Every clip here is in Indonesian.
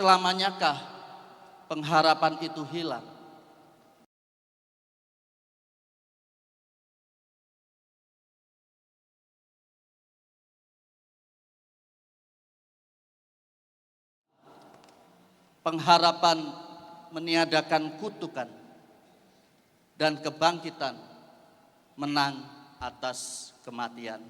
Selamanyakah pengharapan itu hilang? Pengharapan meniadakan kutukan dan kebangkitan menang atas kematian.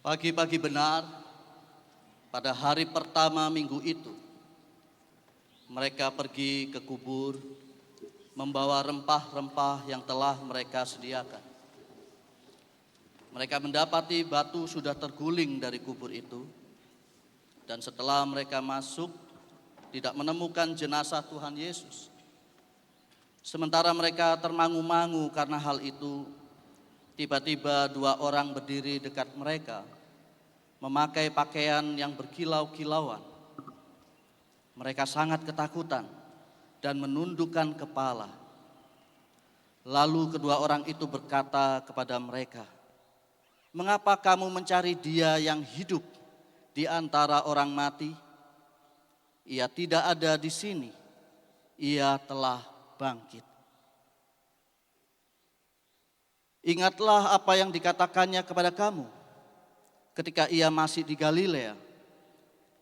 Pagi-pagi benar, pada hari pertama minggu itu, mereka pergi ke kubur, membawa rempah-rempah yang telah mereka sediakan. Mereka mendapati batu sudah terguling dari kubur itu, dan setelah mereka masuk, tidak menemukan jenazah Tuhan Yesus. Sementara mereka termangu-mangu karena hal itu, tiba-tiba dua orang berdiri dekat mereka, memakai pakaian yang berkilau-kilauan. Mereka sangat ketakutan dan menundukkan kepala. Lalu kedua orang itu berkata kepada mereka, "Mengapa kamu mencari Dia yang hidup di antara orang mati? Ia tidak ada di sini, Ia telah bangkit. Ingatlah apa yang dikatakannya kepada kamu ketika Ia masih di Galilea,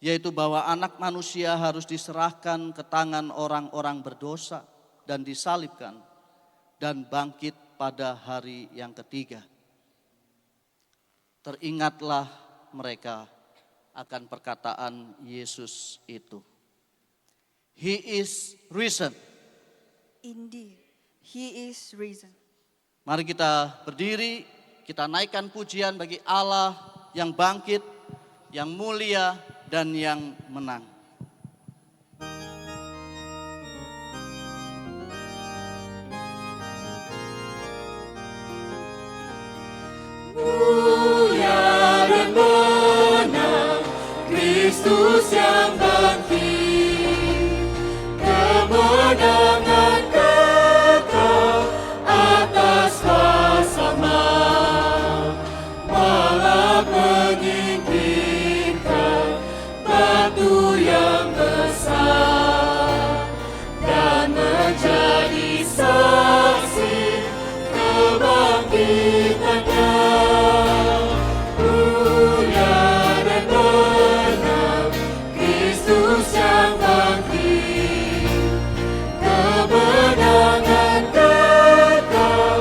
yaitu bahwa Anak Manusia harus diserahkan ke tangan orang-orang berdosa dan disalibkan dan bangkit pada hari yang ketiga." Teringatlah mereka akan perkataan Yesus itu. He is risen. Indeed, He is risen. Mari kita berdiri, kita naikkan pujian bagi Allah yang bangkit yang mulia, dan yang menang. Mulia dan menang, Kristus yang bangkit, kemenangan kekal atas kuasa maut, malah menyingkirkan batu yang besar dan menjadi saksi kebangkitannya. Mulia dan menang, Kristus yang bangkit, kemenangan kekal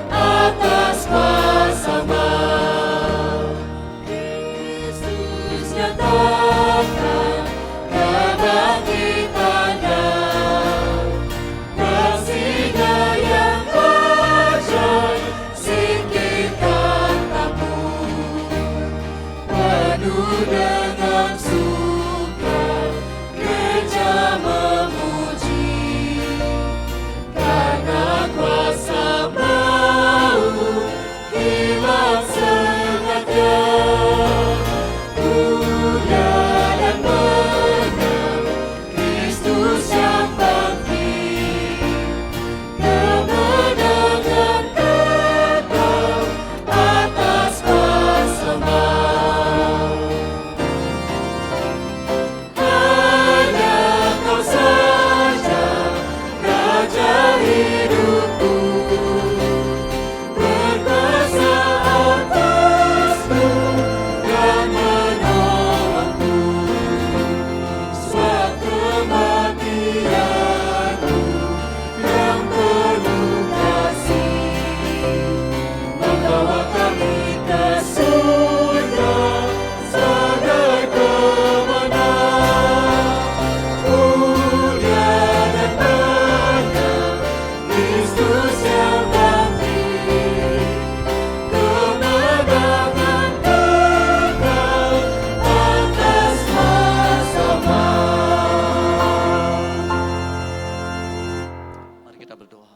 atas kuasa maut. Kristus nyatakan kebangkitannya, kasih-Nya yang ajaib singkirkan takut, penuh dengan suka gereja memuji, karena kuasa maut hilang sengatnya. Mulia dan menang, Kristus yang bangkit, kemenangan kekal atas kuasa maut. Hanya Kau saja, Raja hidupku, berkuasa atasku dan menolongku. Sebab kematianmu yang penuh kasih membawa kami ke surga sebagai pemenang. Mulia dan menang, Kristus yang bangkit, kemenangan kekal atas kuasa maut. Mari kita berdoa.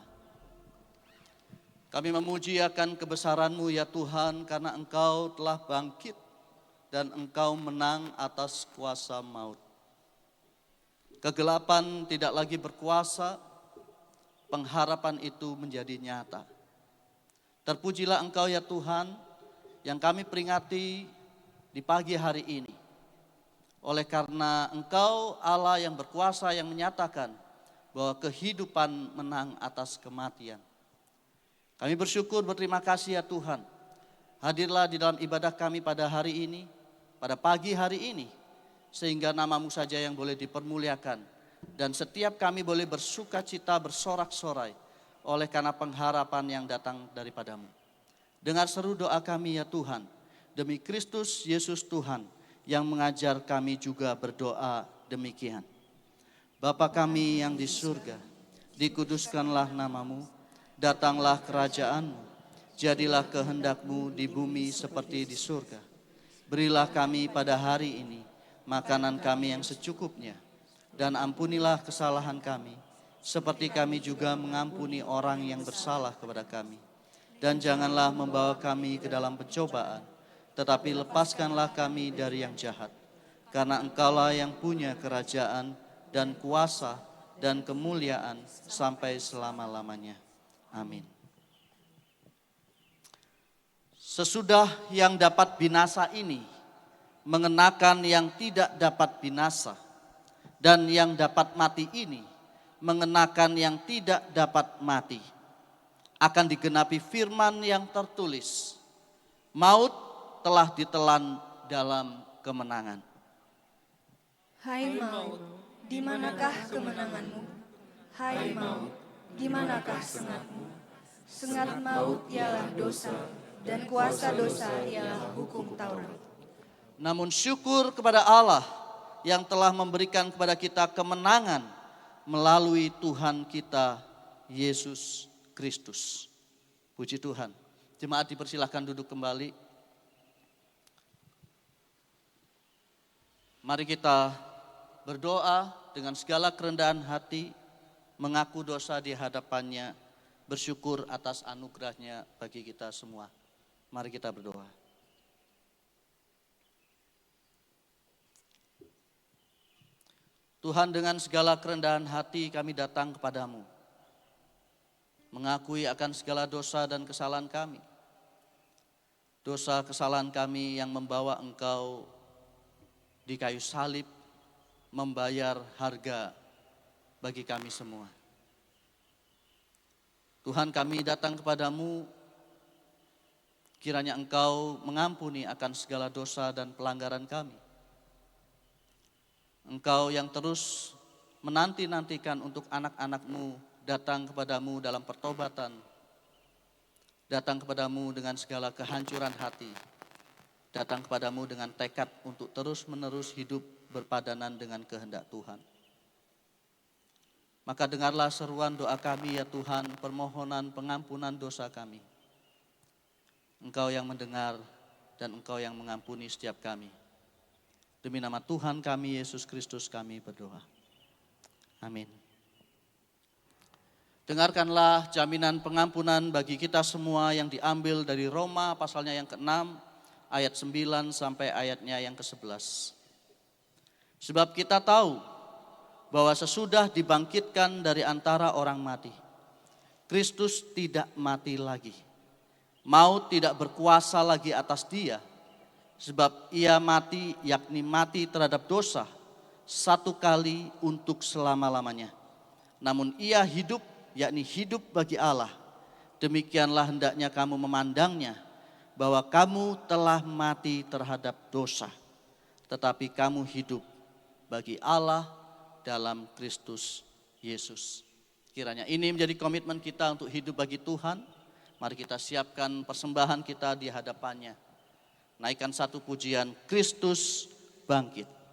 Kami memuji akan kebesaran-Mu ya Tuhan, karena Engkau telah bangkit dan Engkau menang atas kuasa maut. Kegelapan tidak lagi berkuasa, pengharapan itu menjadi nyata. Terpujilah Engkau ya Tuhan, yang kami peringati di pagi hari ini. Oleh karena Engkau Allah yang berkuasa, yang menyatakan bahwa kehidupan menang atas kematian. Kami bersyukur, berterima kasih ya Tuhan. Hadirlah di dalam ibadah kami pada hari ini, pada pagi hari ini, sehingga nama-Mu saja yang boleh dipermuliakan. Dan setiap kami boleh bersuka cita, bersorak-sorai oleh karena pengharapan yang datang daripada-Mu. Dengar seru doa kami ya Tuhan, demi Kristus Yesus Tuhan yang mengajar kami juga berdoa demikian. Bapa kami yang di surga, dikuduskanlah nama-Mu, datanglah kerajaan-Mu, jadilah kehendak-Mu di bumi seperti di surga. Berilah kami pada hari ini makanan kami yang secukupnya, dan ampunilah kesalahan kami, seperti kami juga mengampuni orang yang bersalah kepada kami. Dan janganlah membawa kami ke dalam pencobaan, tetapi lepaskanlah kami dari yang jahat. Karena Engkaulah yang punya kerajaan dan kuasa dan kemuliaan sampai selama-lamanya. Amin. Sesudah yang dapat binasa ini mengenakan yang tidak dapat binasa, dan yang dapat mati ini mengenakan yang tidak dapat mati. Akan digenapi firman yang tertulis, maut telah ditelan dalam kemenangan. Hai maut, di manakah kemenanganmu? Hai maut, di manakah sengatmu? Sengat maut ialah dosa, dan kuasa dosa ialah hukum Taurat. Namun syukur kepada Allah yang telah memberikan kepada kita kemenangan melalui Tuhan kita Yesus Kristus. Puji Tuhan. Jemaat dipersilahkan duduk kembali. Mari kita berdoa dengan segala kerendahan hati, mengaku dosa di hadapannya, bersyukur atas anugerahnya bagi kita semua. Mari kita berdoa. Tuhan, dengan segala kerendahan hati kami datang kepadamu, mengakui akan segala dosa dan kesalahan kami. Dosa kesalahan kami yang membawa Engkau di kayu salib membayar harga bagi kami semua. Tuhan, kami datang kepadamu, kiranya Engkau mengampuni akan segala dosa dan pelanggaran kami. Engkau yang terus menanti-nantikan untuk anak-anak-Mu datang kepadamu dalam pertobatan, datang kepadamu dengan segala kehancuran hati, datang kepadamu dengan tekad untuk terus-menerus hidup berpadanan dengan kehendak Tuhan. Maka dengarlah seruan doa kami ya Tuhan, permohonan pengampunan dosa kami. Engkau yang mendengar dan Engkau yang mengampuni setiap kami. Demi nama Tuhan kami, Yesus Kristus kami berdoa. Amin. Dengarkanlah jaminan pengampunan bagi kita semua yang diambil dari Roma pasalnya yang ke-6 ayat 9 sampai ayatnya yang ke-11. Sebab kita tahu bahwa sesudah dibangkitkan dari antara orang mati, Kristus tidak mati lagi. Maut tidak berkuasa lagi atas dia. Sebab ia mati, yakni mati terhadap dosa, satu kali untuk selama-lamanya. Namun ia hidup, yakni hidup bagi Allah. Demikianlah hendaknya kamu memandangnya, bahwa kamu telah mati terhadap dosa, tetapi kamu hidup bagi Allah dalam Kristus Yesus. Kiranya ini menjadi komitmen kita untuk hidup bagi Tuhan. Mari kita siapkan persembahan kita di hadapannya. Naikkan satu pujian, Kristus bangkit.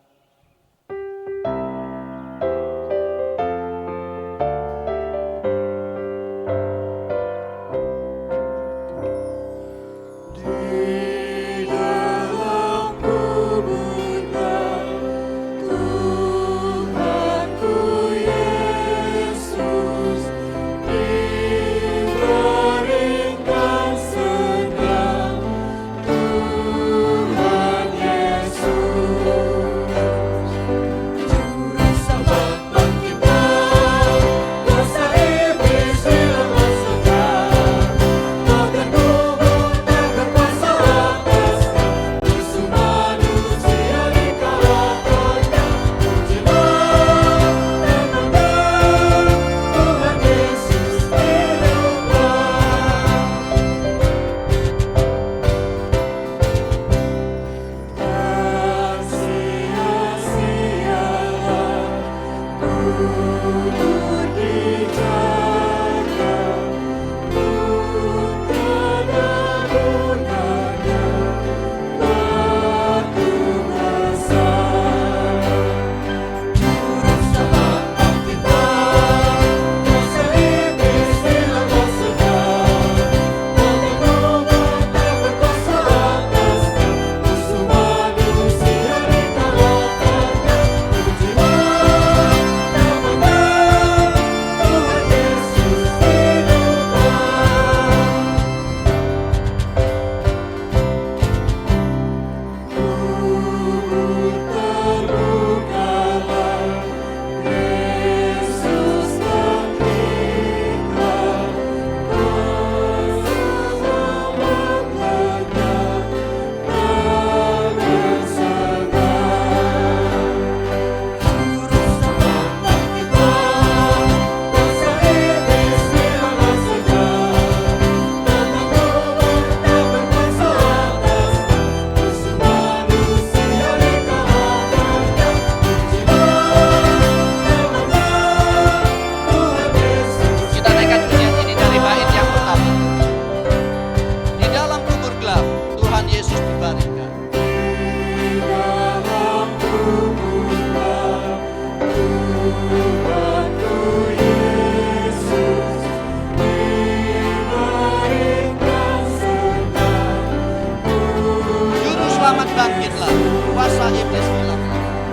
Juru selamat bangkitlah, kuasa iblis hilanglah.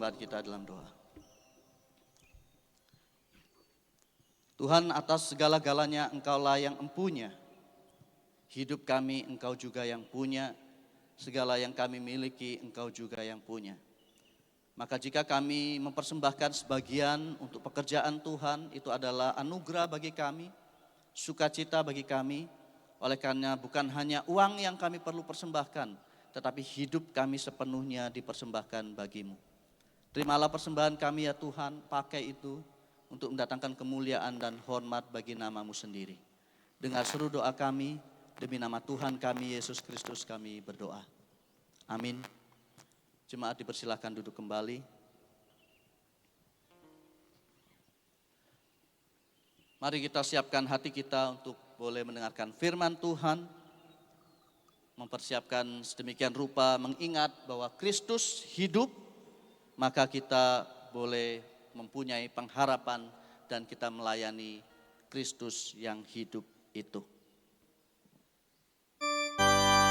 persembahan kita dalam doa. Tuhan, atas segala-galanya Engkaulah yang empunya. Hidup kami Engkau juga yang punya, segala yang kami miliki Engkau juga yang punya. Maka jika kami mempersembahkan sebagian untuk pekerjaan Tuhan, itu adalah anugerah bagi kami, sukacita bagi kami. Oleh karena bukan hanya uang yang kami perlu persembahkan, tetapi hidup kami sepenuhnya dipersembahkan bagimu. Terimalah persembahan kami ya Tuhan, pakai itu untuk mendatangkan kemuliaan dan hormat bagi nama-Mu sendiri. Dengar seru doa kami, demi nama Tuhan kami Yesus Kristus kami berdoa. Amin. Jemaat dipersilakan duduk kembali. Mari kita siapkan hati kita untuk boleh mendengarkan firman Tuhan. Mempersiapkan sedemikian rupa mengingat bahwa Kristus hidup, maka kita boleh mempunyai pengharapan dan kita melayani Kristus yang hidup itu. Selama-lamanya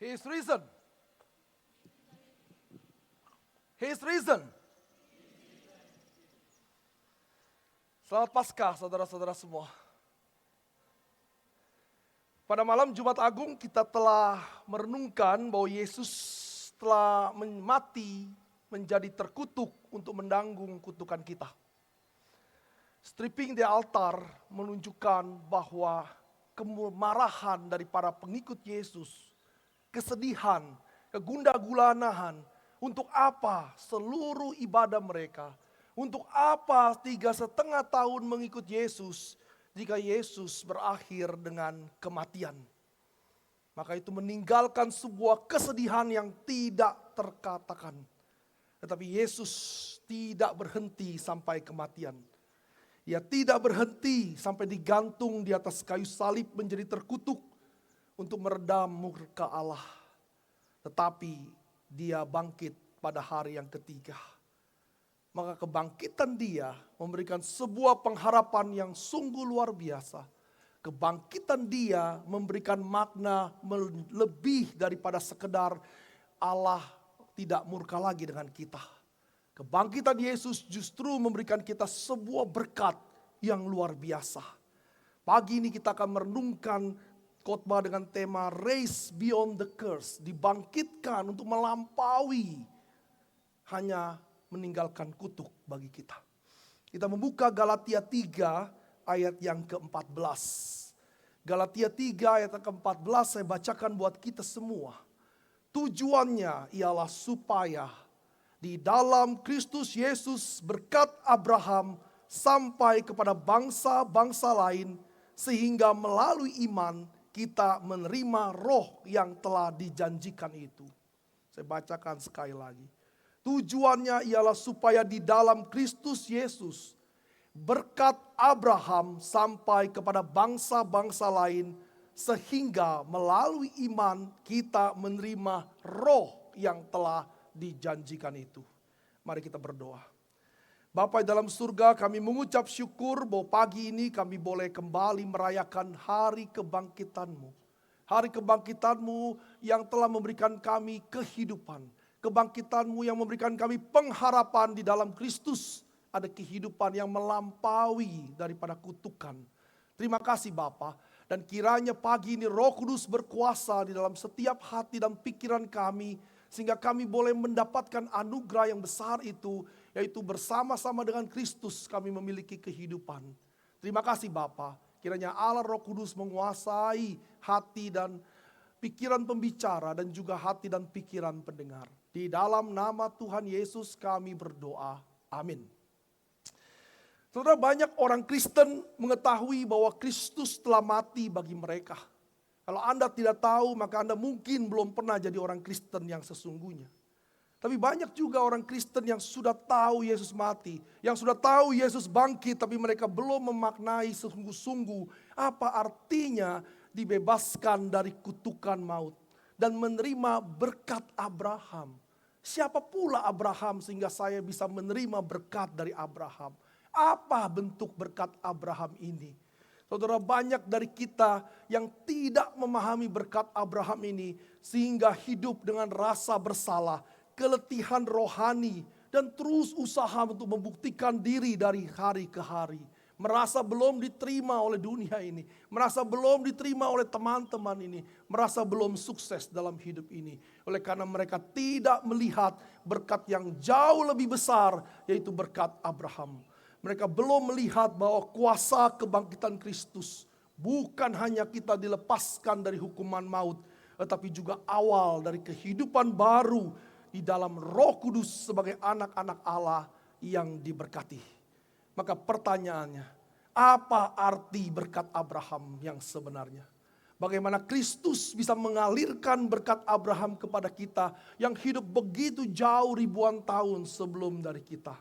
He is risen. He is risen. Selamat Paskah saudara-saudara semua. Pada malam Jumat Agung kita telah merenungkan bahwa Yesus telah mati menjadi terkutuk untuk menanggung kutukan kita. Stripping the altar menunjukkan bahwa kemarahan dari para pengikut Yesus, kesedihan, kegundah-gulanahan, untuk apa seluruh ibadah mereka, untuk apa 3,5 tahun mengikut Yesus, jika Yesus berakhir dengan kematian. Maka itu meninggalkan sebuah kesedihan yang tidak terkatakan. Tetapi Yesus tidak berhenti sampai kematian. Ia tidak berhenti sampai digantung di atas kayu salib menjadi terkutuk untuk meredam murka Allah. Tetapi dia bangkit pada hari yang ketiga. Maka kebangkitan dia memberikan sebuah pengharapan yang sungguh luar biasa. Kebangkitan dia memberikan makna lebih daripada sekedar Allah tidak murka lagi dengan kita. Kebangkitan Yesus justru memberikan kita sebuah berkat yang luar biasa. Pagi ini kita akan merenungkan khotbah dengan tema Race Beyond the Curse. Dibangkitkan untuk melampaui hanya meninggalkan kutuk bagi kita. Kita membuka Galatia 3 ayat yang ke-14. Galatia 3 ayat ke-14 saya bacakan buat kita semua. Tujuannya ialah supaya di dalam Kristus Yesus berkat Abraham sampai kepada bangsa-bangsa lain, sehingga melalui iman kita menerima roh yang telah dijanjikan itu. Saya bacakan sekali lagi. Tujuannya ialah supaya di dalam Kristus Yesus berkat Abraham sampai kepada bangsa-bangsa lain, sehingga melalui iman kita menerima roh yang telah dijanjikan itu. Mari kita berdoa. Bapa di dalam surga, kami mengucap syukur bahwa pagi ini kami boleh kembali merayakan hari kebangkitan-Mu. Hari kebangkitan-Mu yang telah memberikan kami kehidupan. Kebangkitan-Mu yang memberikan kami pengharapan di dalam Kristus. Ada kehidupan yang melampaui daripada kutukan. Terima kasih Bapa. Dan kiranya pagi ini Roh Kudus berkuasa di dalam setiap hati dan pikiran kami. Sehingga kami boleh mendapatkan anugerah yang besar itu. Yaitu bersama-sama dengan Kristus kami memiliki kehidupan. Terima kasih Bapa. Kiranya Allah Roh Kudus menguasai hati dan pikiran pembicara dan juga hati dan pikiran pendengar. Di dalam nama Tuhan Yesus kami berdoa. Amin. Saudara, banyak orang Kristen mengetahui bahwa Kristus telah mati bagi mereka. Kalau Anda tidak tahu, maka Anda mungkin belum pernah jadi orang Kristen yang sesungguhnya. Tapi banyak juga orang Kristen yang sudah tahu Yesus mati, yang sudah tahu Yesus bangkit, tapi mereka belum memaknai sungguh-sungguh apa artinya dibebaskan dari kutukan maut dan menerima berkat Abraham. Siapa pula Abraham sehingga saya bisa menerima berkat dari Abraham? Apa bentuk berkat Abraham ini? Saudara, banyak dari kita yang tidak memahami berkat Abraham ini sehingga hidup dengan rasa bersalah, keletihan rohani, dan terus usaha untuk membuktikan diri dari hari ke hari. Merasa belum diterima oleh dunia ini, merasa belum diterima oleh teman-teman ini, merasa belum sukses dalam hidup ini. Oleh karena mereka tidak melihat berkat yang jauh lebih besar, yaitu berkat Abraham. Mereka belum melihat bahwa kuasa kebangkitan Kristus bukan hanya kita dilepaskan dari hukuman maut, tetapi juga awal dari kehidupan baru di dalam Roh Kudus sebagai anak-anak Allah yang diberkati. Maka pertanyaannya, apa arti berkat Abraham yang sebenarnya? Bagaimana Kristus bisa mengalirkan berkat Abraham kepada kita yang hidup begitu jauh ribuan tahun sebelum dari kita?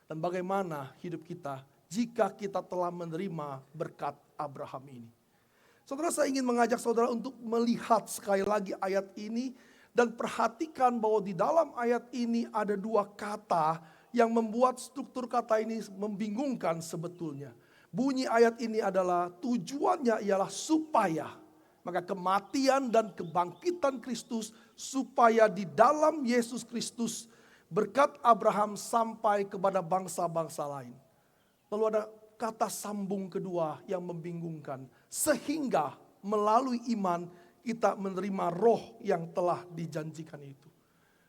Dan bagaimana hidup kita jika kita telah menerima berkat Abraham ini? Saudara, saya ingin mengajak saudara untuk melihat sekali lagi ayat ini dan perhatikan bahwa di dalam ayat ini ada dua kata yang membuat struktur kata ini membingungkan sebetulnya. Bunyi ayat ini adalah tujuannya ialah supaya, maka kematian dan kebangkitan Kristus supaya di dalam Yesus Kristus berkat Abraham sampai kepada bangsa-bangsa lain. Lalu ada kata sambung kedua yang membingungkan. Sehingga melalui iman kita menerima roh yang telah dijanjikan itu.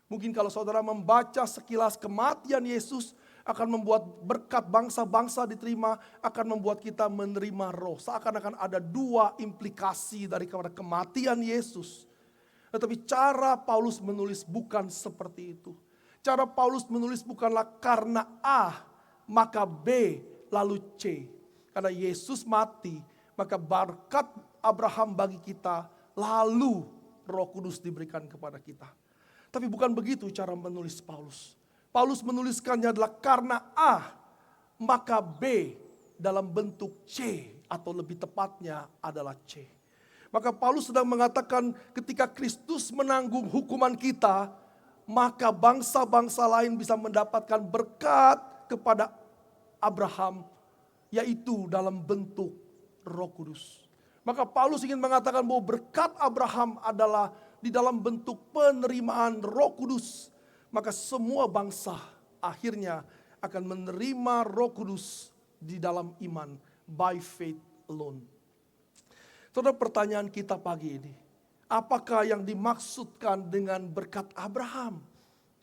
Mungkin kalau saudara membaca sekilas kematian Yesus akan membuat berkat bangsa-bangsa diterima, akan membuat kita menerima roh. Seakan-akan ada dua implikasi dari kematian Yesus. Tetapi cara Paulus menulis bukan seperti itu. Cara Paulus menulis bukanlah karena A, maka B, lalu C. Karena Yesus mati, maka berkat Abraham bagi kita, lalu Roh Kudus diberikan kepada kita. Tapi bukan begitu cara menulis Paulus. Paulus menuliskannya adalah karena A, maka B dalam bentuk C, atau lebih tepatnya adalah C. Maka Paulus sedang mengatakan ketika Kristus menanggung hukuman kita, maka bangsa-bangsa lain bisa mendapatkan berkat kepada Abraham, yaitu dalam bentuk Roh Kudus. Maka Paulus ingin mengatakan bahwa berkat Abraham adalah di dalam bentuk penerimaan Roh Kudus. Maka semua bangsa akhirnya akan menerima Roh Kudus di dalam iman, by faith alone. Saudara, pertanyaan kita pagi ini, apakah yang dimaksudkan dengan berkat Abraham?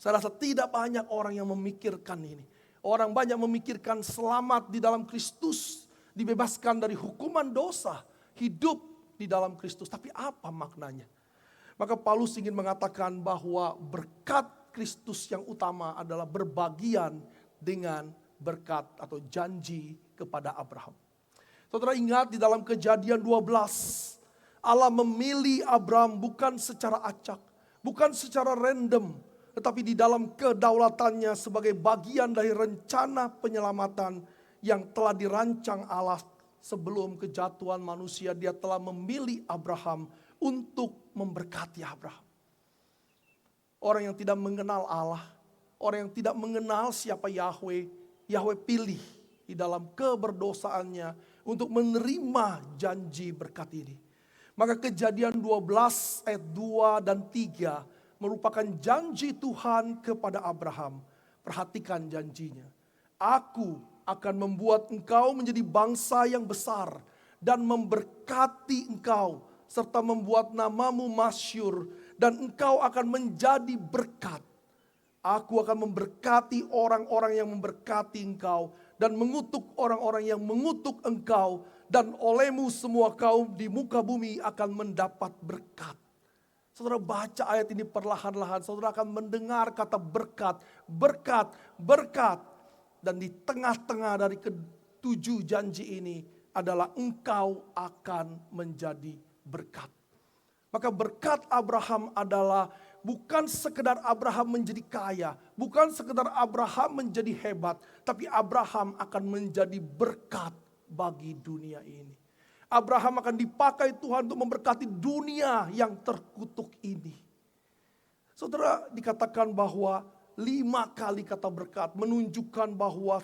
Saya rasa tidak banyak orang yang memikirkan ini. Orang banyak memikirkan selamat di dalam Kristus, dibebaskan dari hukuman dosa, hidup di dalam Kristus. Tapi apa maknanya? Maka Paulus ingin mengatakan bahwa berkat Kristus yang utama adalah berbagian dengan berkat atau janji kepada Abraham. Saudara ingat di dalam Kejadian 12, Allah memilih Abraham bukan secara acak, bukan secara random, tetapi di dalam kedaulatannya sebagai bagian dari rencana penyelamatan yang telah dirancang Allah sebelum kejatuhan manusia. Dia telah memilih Abraham untuk memberkati Abraham. Orang yang tidak mengenal Allah, orang yang tidak mengenal siapa Yahweh, Yahweh pilih di dalam keberdosaannya untuk menerima janji berkat ini. Maka Kejadian 12 ayat 2 dan 3 merupakan janji Tuhan kepada Abraham. Perhatikan janjinya. Aku akan membuat engkau menjadi bangsa yang besar dan memberkati engkau serta membuat namamu masyhur dan engkau akan menjadi berkat. Aku akan memberkati orang-orang yang memberkati engkau dan mengutuk orang-orang yang mengutuk engkau, dan olehmu semua kaum di muka bumi akan mendapat berkat. Saudara baca ayat ini perlahan-lahan, saudara akan mendengar kata berkat, berkat, berkat. Dan di tengah-tengah dari ketujuh janji ini adalah engkau akan menjadi berkat. Maka berkat Abraham adalah bukan sekedar Abraham menjadi kaya, bukan sekedar Abraham menjadi hebat, tapi Abraham akan menjadi berkat bagi dunia ini. Abraham akan dipakai Tuhan untuk memberkati dunia yang terkutuk ini. Saudara, dikatakan bahwa 5 kali kata berkat menunjukkan bahwa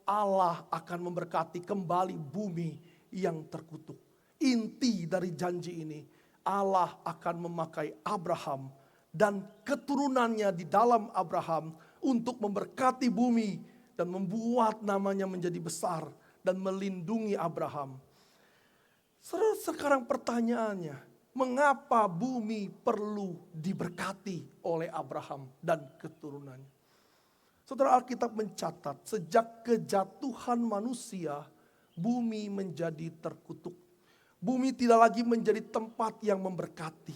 Allah akan memberkati kembali bumi yang terkutuk. Inti dari janji ini, Allah akan memakai Abraham dan keturunannya di dalam Abraham untuk memberkati bumi dan membuat namanya menjadi besar dan melindungi Abraham. Sekarang pertanyaannya, mengapa bumi perlu diberkati oleh Abraham dan keturunannya? Saudara, Alkitab mencatat sejak kejatuhan manusia, bumi menjadi terkutuk. Bumi tidak lagi menjadi tempat yang memberkati.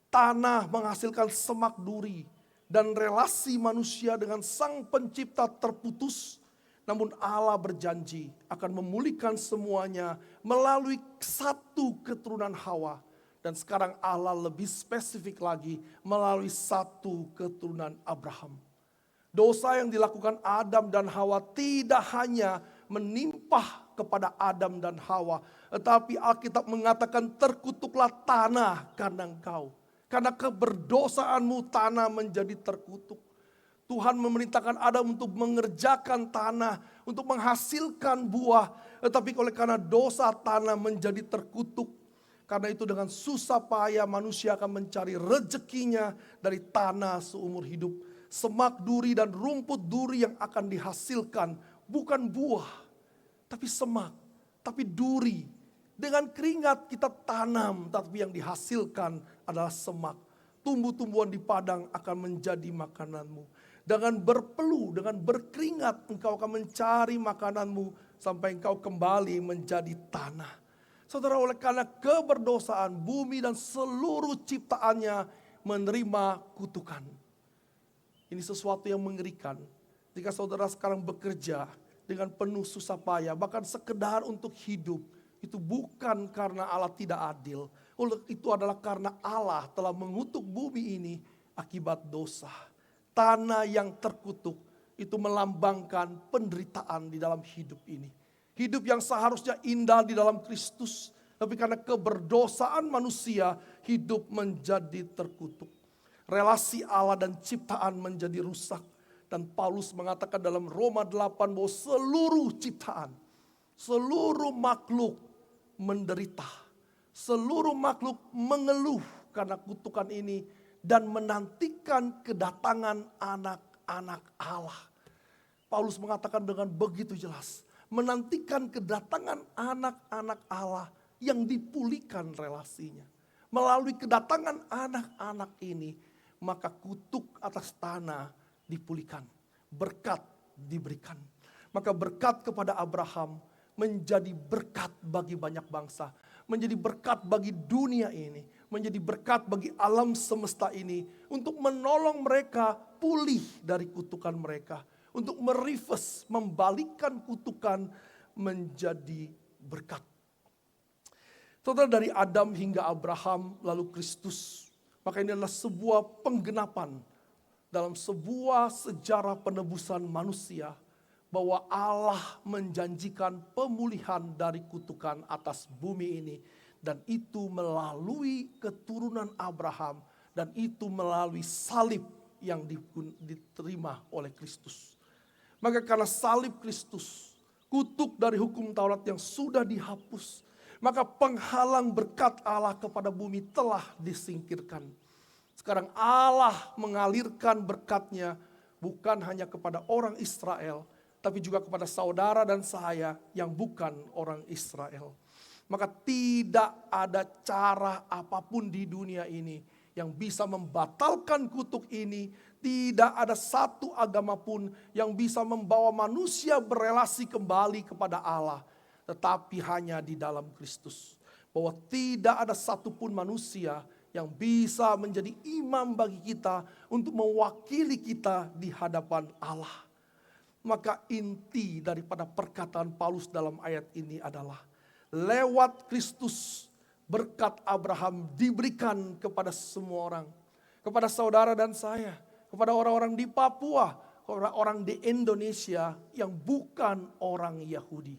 Tanah menghasilkan semak duri dan relasi manusia dengan Sang Pencipta terputus. Namun Allah berjanji akan memulihkan semuanya melalui satu keturunan Hawa. Dan sekarang Allah lebih spesifik lagi melalui satu keturunan Abraham. Dosa yang dilakukan Adam dan Hawa tidak hanya menimpa kepada Adam dan Hawa, tetapi Alkitab mengatakan terkutuklah tanah karena engkau. Karena keberdosaanmu tanah menjadi terkutuk. Tuhan memerintahkan Adam untuk mengerjakan tanah, untuk menghasilkan buah. Tetapi oleh karena dosa tanah menjadi terkutuk. Karena itu dengan susah payah manusia akan mencari rezekinya dari tanah seumur hidup. Semak duri dan rumput duri yang akan dihasilkan bukan buah, tapi semak, tapi duri. Dengan keringat kita tanam, tapi yang dihasilkan adalah semak. Tumbuh-tumbuhan di padang akan menjadi makananmu. Dengan berpeluh, dengan berkeringat engkau akan mencari makananmu sampai engkau kembali menjadi tanah. Saudara, oleh karena keberdosaan bumi dan seluruh ciptaannya menerima kutukan. Ini sesuatu yang mengerikan. Jika saudara sekarang bekerja dengan penuh susah payah, bahkan sekedar untuk hidup, itu bukan karena Allah tidak adil. Itu adalah karena Allah telah mengutuk bumi ini akibat dosa. Tanah yang terkutuk itu melambangkan penderitaan di dalam hidup ini. Hidup yang seharusnya indah di dalam Kristus, tapi karena keberdosaan manusia, hidup menjadi terkutuk. Relasi Allah dan ciptaan menjadi rusak. Dan Paulus mengatakan dalam Roma 8 bahwa seluruh ciptaan, seluruh makhluk menderita. Seluruh makhluk mengeluh karena kutukan ini dan menantikan kedatangan anak-anak Allah. Paulus mengatakan dengan begitu jelas, menantikan kedatangan anak-anak Allah yang dipulihkan relasinya. Melalui kedatangan anak-anak ini, maka kutuk atas tanah dipulihkan. Berkat diberikan. Maka berkat kepada Abraham menjadi berkat bagi banyak bangsa. Menjadi berkat bagi dunia ini. Menjadi berkat bagi alam semesta ini. Untuk menolong mereka pulih dari kutukan mereka. Untuk mereverse, membalikkan kutukan menjadi berkat. Saudara, dari Adam hingga Abraham lalu Kristus. Maka ini adalah sebuah penggenapan dalam sebuah sejarah penebusan manusia. Bahwa Allah menjanjikan pemulihan dari kutukan atas bumi ini. Dan itu melalui keturunan Abraham. Dan itu melalui salib yang diterima oleh Kristus. Maka karena salib Kristus, kutuk dari hukum Taurat yang sudah dihapus, maka penghalang berkat Allah kepada bumi telah disingkirkan. Sekarang Allah mengalirkan berkat-Nya bukan hanya kepada orang Israel, tapi juga kepada saudara dan saya yang bukan orang Israel. Maka tidak ada cara apapun di dunia ini yang bisa membatalkan kutuk ini. Tidak ada satu agama pun yang bisa membawa manusia berelasi kembali kepada Allah. Tetapi hanya di dalam Kristus. Bahwa tidak ada satupun manusia yang bisa menjadi imam bagi kita untuk mewakili kita di hadapan Allah. Maka inti daripada perkataan Paulus dalam ayat ini adalah lewat Kristus berkat Abraham diberikan kepada semua orang. Kepada saudara dan saya, kepada orang-orang di Papua, kepada orang di Indonesia yang bukan orang Yahudi.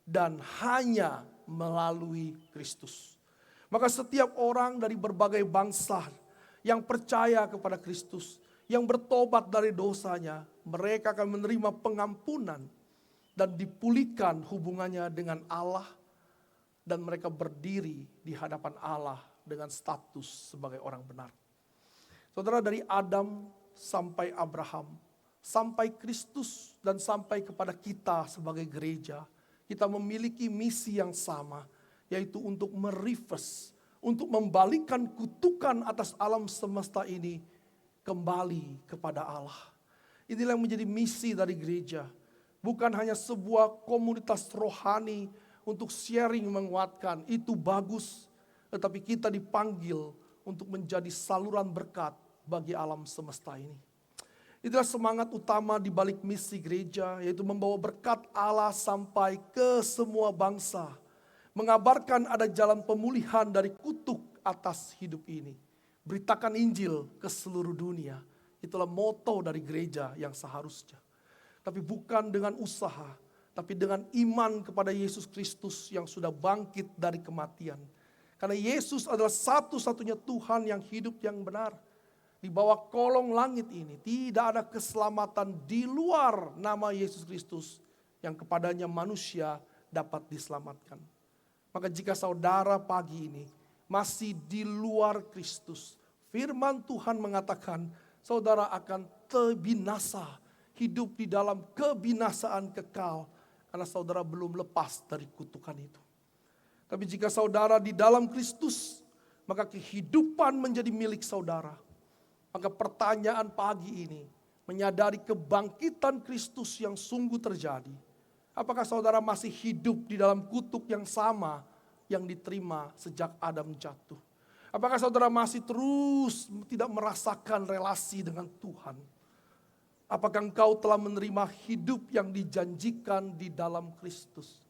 Dan hanya melalui Kristus. Maka setiap orang dari berbagai bangsa yang percaya kepada Kristus, yang bertobat dari dosanya, mereka akan menerima pengampunan dan dipulihkan hubungannya dengan Allah. Dan mereka berdiri di hadapan Allah dengan status sebagai orang benar. Saudara, dari Adam sampai Abraham, sampai Kristus dan sampai kepada kita sebagai gereja, kita memiliki misi yang sama, yaitu untuk mereverse, untuk membalikkan kutukan atas alam semesta ini kembali kepada Allah. Inilah yang menjadi misi dari gereja. Bukan hanya sebuah komunitas rohani untuk sharing menguatkan, itu bagus. Tetapi kita dipanggil untuk menjadi saluran berkat bagi alam semesta ini. Itulah semangat utama di balik misi gereja, yaitu membawa berkat Allah sampai ke semua bangsa. Mengabarkan ada jalan pemulihan dari kutuk atas hidup ini. Beritakan Injil ke seluruh dunia. Itulah moto dari gereja yang seharusnya. Tapi bukan dengan usaha, tapi dengan iman kepada Yesus Kristus yang sudah bangkit dari kematian. Karena Yesus adalah satu-satunya Tuhan yang hidup yang benar. Di bawah kolong langit ini tidak ada keselamatan di luar nama Yesus Kristus yang kepadanya manusia dapat diselamatkan. Maka jika saudara pagi ini masih di luar Kristus, firman Tuhan mengatakan saudara akan binasa, hidup di dalam kebinasaan kekal karena saudara belum lepas dari kutukan itu. Tapi jika saudara di dalam Kristus, maka kehidupan menjadi milik saudara. Maka pertanyaan pagi ini, menyadari kebangkitan Kristus yang sungguh terjadi. Apakah saudara masih hidup di dalam kutuk yang sama yang diterima sejak Adam jatuh? Apakah saudara masih terus tidak merasakan relasi dengan Tuhan? Apakah engkau telah menerima hidup yang dijanjikan di dalam Kristus?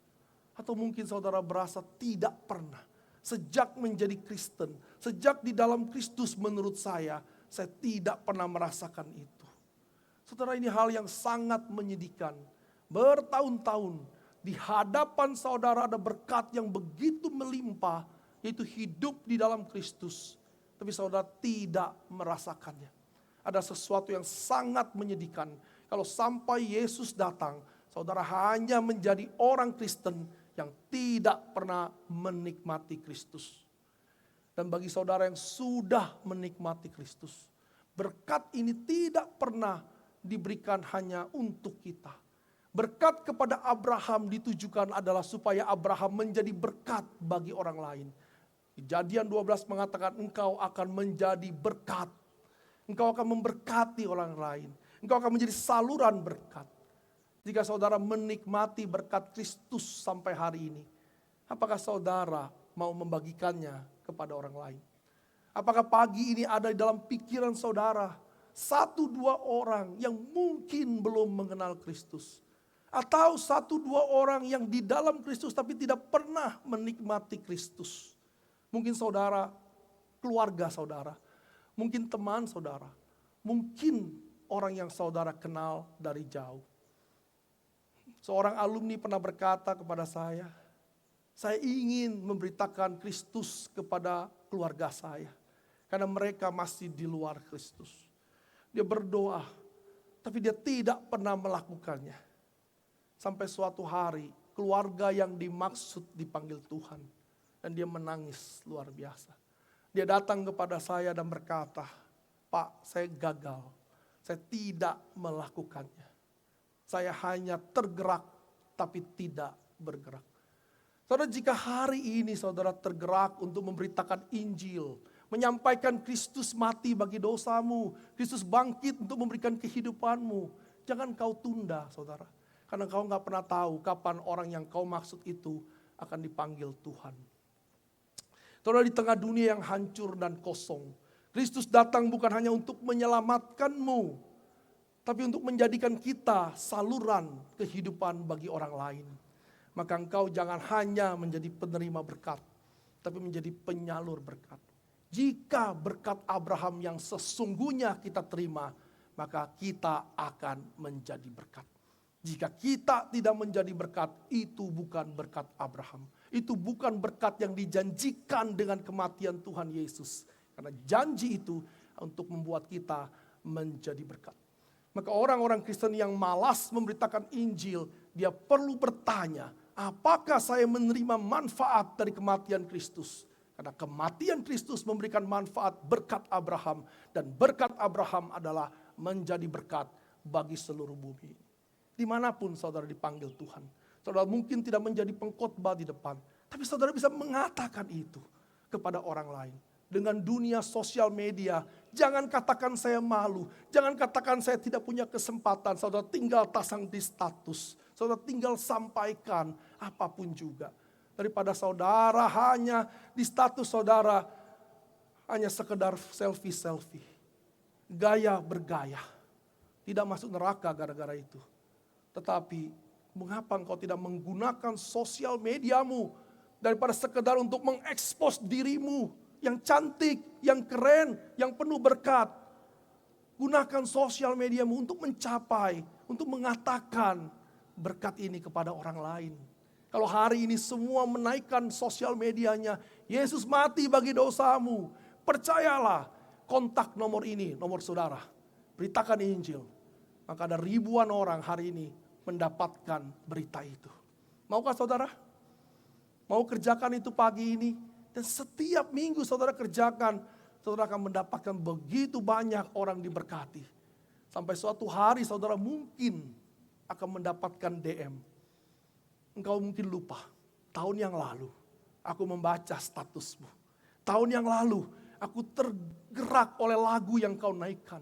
Atau mungkin saudara berasa tidak pernah. Sejak menjadi Kristen, sejak di dalam Kristus menurut saya tidak pernah merasakan itu. Saudara, ini hal yang sangat menyedihkan. Bertahun-tahun di hadapan saudara ada berkat yang begitu melimpah, yaitu hidup di dalam Kristus. Tapi saudara tidak merasakannya. Ada sesuatu yang sangat menyedihkan. Kalau sampai Yesus datang, saudara hanya menjadi orang Kristen yang tidak pernah menikmati Kristus. Dan bagi saudara yang sudah menikmati Kristus, berkat ini tidak pernah diberikan hanya untuk kita. Berkat kepada Abraham ditujukan adalah supaya Abraham menjadi berkat bagi orang lain. Kejadian 12 mengatakan engkau akan menjadi berkat. Engkau akan memberkati orang lain. Engkau akan menjadi saluran berkat. Jika saudara menikmati berkat Kristus sampai hari ini, apakah saudara mau membagikannya kepada orang lain? Apakah pagi ini ada di dalam pikiran saudara 1-2 orang yang mungkin belum mengenal Kristus? Atau 1-2 orang yang di dalam Kristus tapi tidak pernah menikmati Kristus? Mungkin saudara, keluarga saudara, mungkin teman saudara, mungkin orang yang saudara kenal dari jauh. Seorang alumni pernah berkata kepada saya ingin memberitakan Kristus kepada keluarga saya. Karena mereka masih di luar Kristus. Dia berdoa, tapi dia tidak pernah melakukannya. Sampai suatu hari, keluarga yang dimaksud dipanggil Tuhan. Dan dia menangis luar biasa. Dia datang kepada saya dan berkata, Pak, saya gagal. Saya tidak melakukannya. Saya hanya tergerak, tapi tidak bergerak. Saudara, jika hari ini saudara tergerak untuk memberitakan Injil, menyampaikan Kristus mati bagi dosamu, Kristus bangkit untuk memberikan kehidupanmu, jangan kau tunda saudara. Karena kau gak pernah tahu kapan orang yang kau maksud itu akan dipanggil Tuhan. Saudara, di tengah dunia yang hancur dan kosong, Kristus datang bukan hanya untuk menyelamatkanmu, tapi untuk menjadikan kita saluran kehidupan bagi orang lain. Maka engkau jangan hanya menjadi penerima berkat, tapi menjadi penyalur berkat. Jika berkat Abraham yang sesungguhnya kita terima, maka kita akan menjadi berkat. Jika kita tidak menjadi berkat, itu bukan berkat Abraham. Itu bukan berkat yang dijanjikan dengan kematian Tuhan Yesus. Karena janji itu untuk membuat kita menjadi berkat. Maka orang-orang Kristen yang malas memberitakan Injil, dia perlu bertanya, apakah saya menerima manfaat dari kematian Kristus? Karena kematian Kristus memberikan manfaat berkat Abraham. Dan berkat Abraham adalah menjadi berkat bagi seluruh bumi. Dimanapun saudara dipanggil Tuhan. Saudara mungkin tidak menjadi pengkhotbah di depan. Tapi saudara bisa mengatakan itu kepada orang lain. Dengan dunia sosial media, Jangan katakan saya malu. Jangan katakan saya tidak punya kesempatan. Saudara tinggal pasang di status. Saudara tinggal sampaikan apapun juga. Daripada saudara hanya di status saudara hanya sekedar selfie-selfie. Gaya bergaya. Tidak masuk neraka gara-gara itu. Tetapi mengapa engkau tidak menggunakan sosial mediamu daripada sekedar untuk mengekspos dirimu yang cantik, yang keren, yang penuh berkat. Gunakan sosial mediamu untuk mencapai, untuk mengatakan berkat ini kepada orang lain. Kalau hari ini semua menaikkan sosial medianya, Yesus mati bagi dosamu. Percayalah, kontak nomor ini, nomor saudara. Beritakan Injil. Maka ada ribuan orang hari ini mendapatkan berita itu. Maukah saudara? Mau kerjakan itu pagi ini? Dan setiap minggu saudara kerjakan, saudara akan mendapatkan begitu banyak orang diberkati. Sampai suatu hari saudara mungkin akan mendapatkan DM. Engkau mungkin lupa, tahun yang lalu aku membaca statusmu. Tahun yang lalu aku tergerak oleh lagu yang kau naikkan.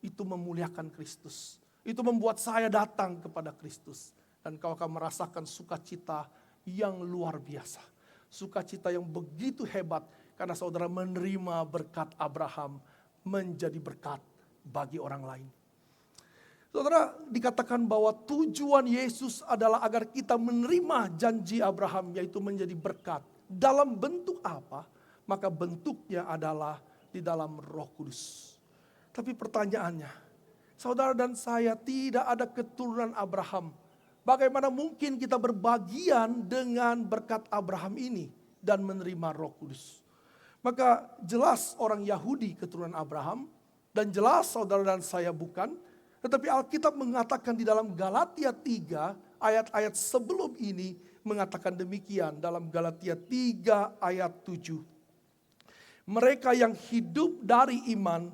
Itu memuliakan Kristus. Itu membuat saya datang kepada Kristus. Dan kau akan merasakan sukacita yang luar biasa. Sukacita yang begitu hebat karena saudara menerima berkat Abraham menjadi berkat bagi orang lain. Saudara, dikatakan bahwa tujuan Yesus adalah agar kita menerima janji Abraham yaitu menjadi berkat. Dalam bentuk apa? Maka bentuknya adalah di dalam Roh Kudus. Tapi pertanyaannya, saudara dan saya tidak ada keturunan Abraham. Bagaimana mungkin kita berbagian dengan berkat Abraham ini dan menerima Roh Kudus? Maka jelas orang Yahudi keturunan Abraham dan jelas saudara dan saya bukan. Tetapi Alkitab mengatakan di dalam Galatia 3 ayat-ayat sebelum ini mengatakan demikian dalam Galatia 3 ayat 7. Mereka yang hidup dari iman,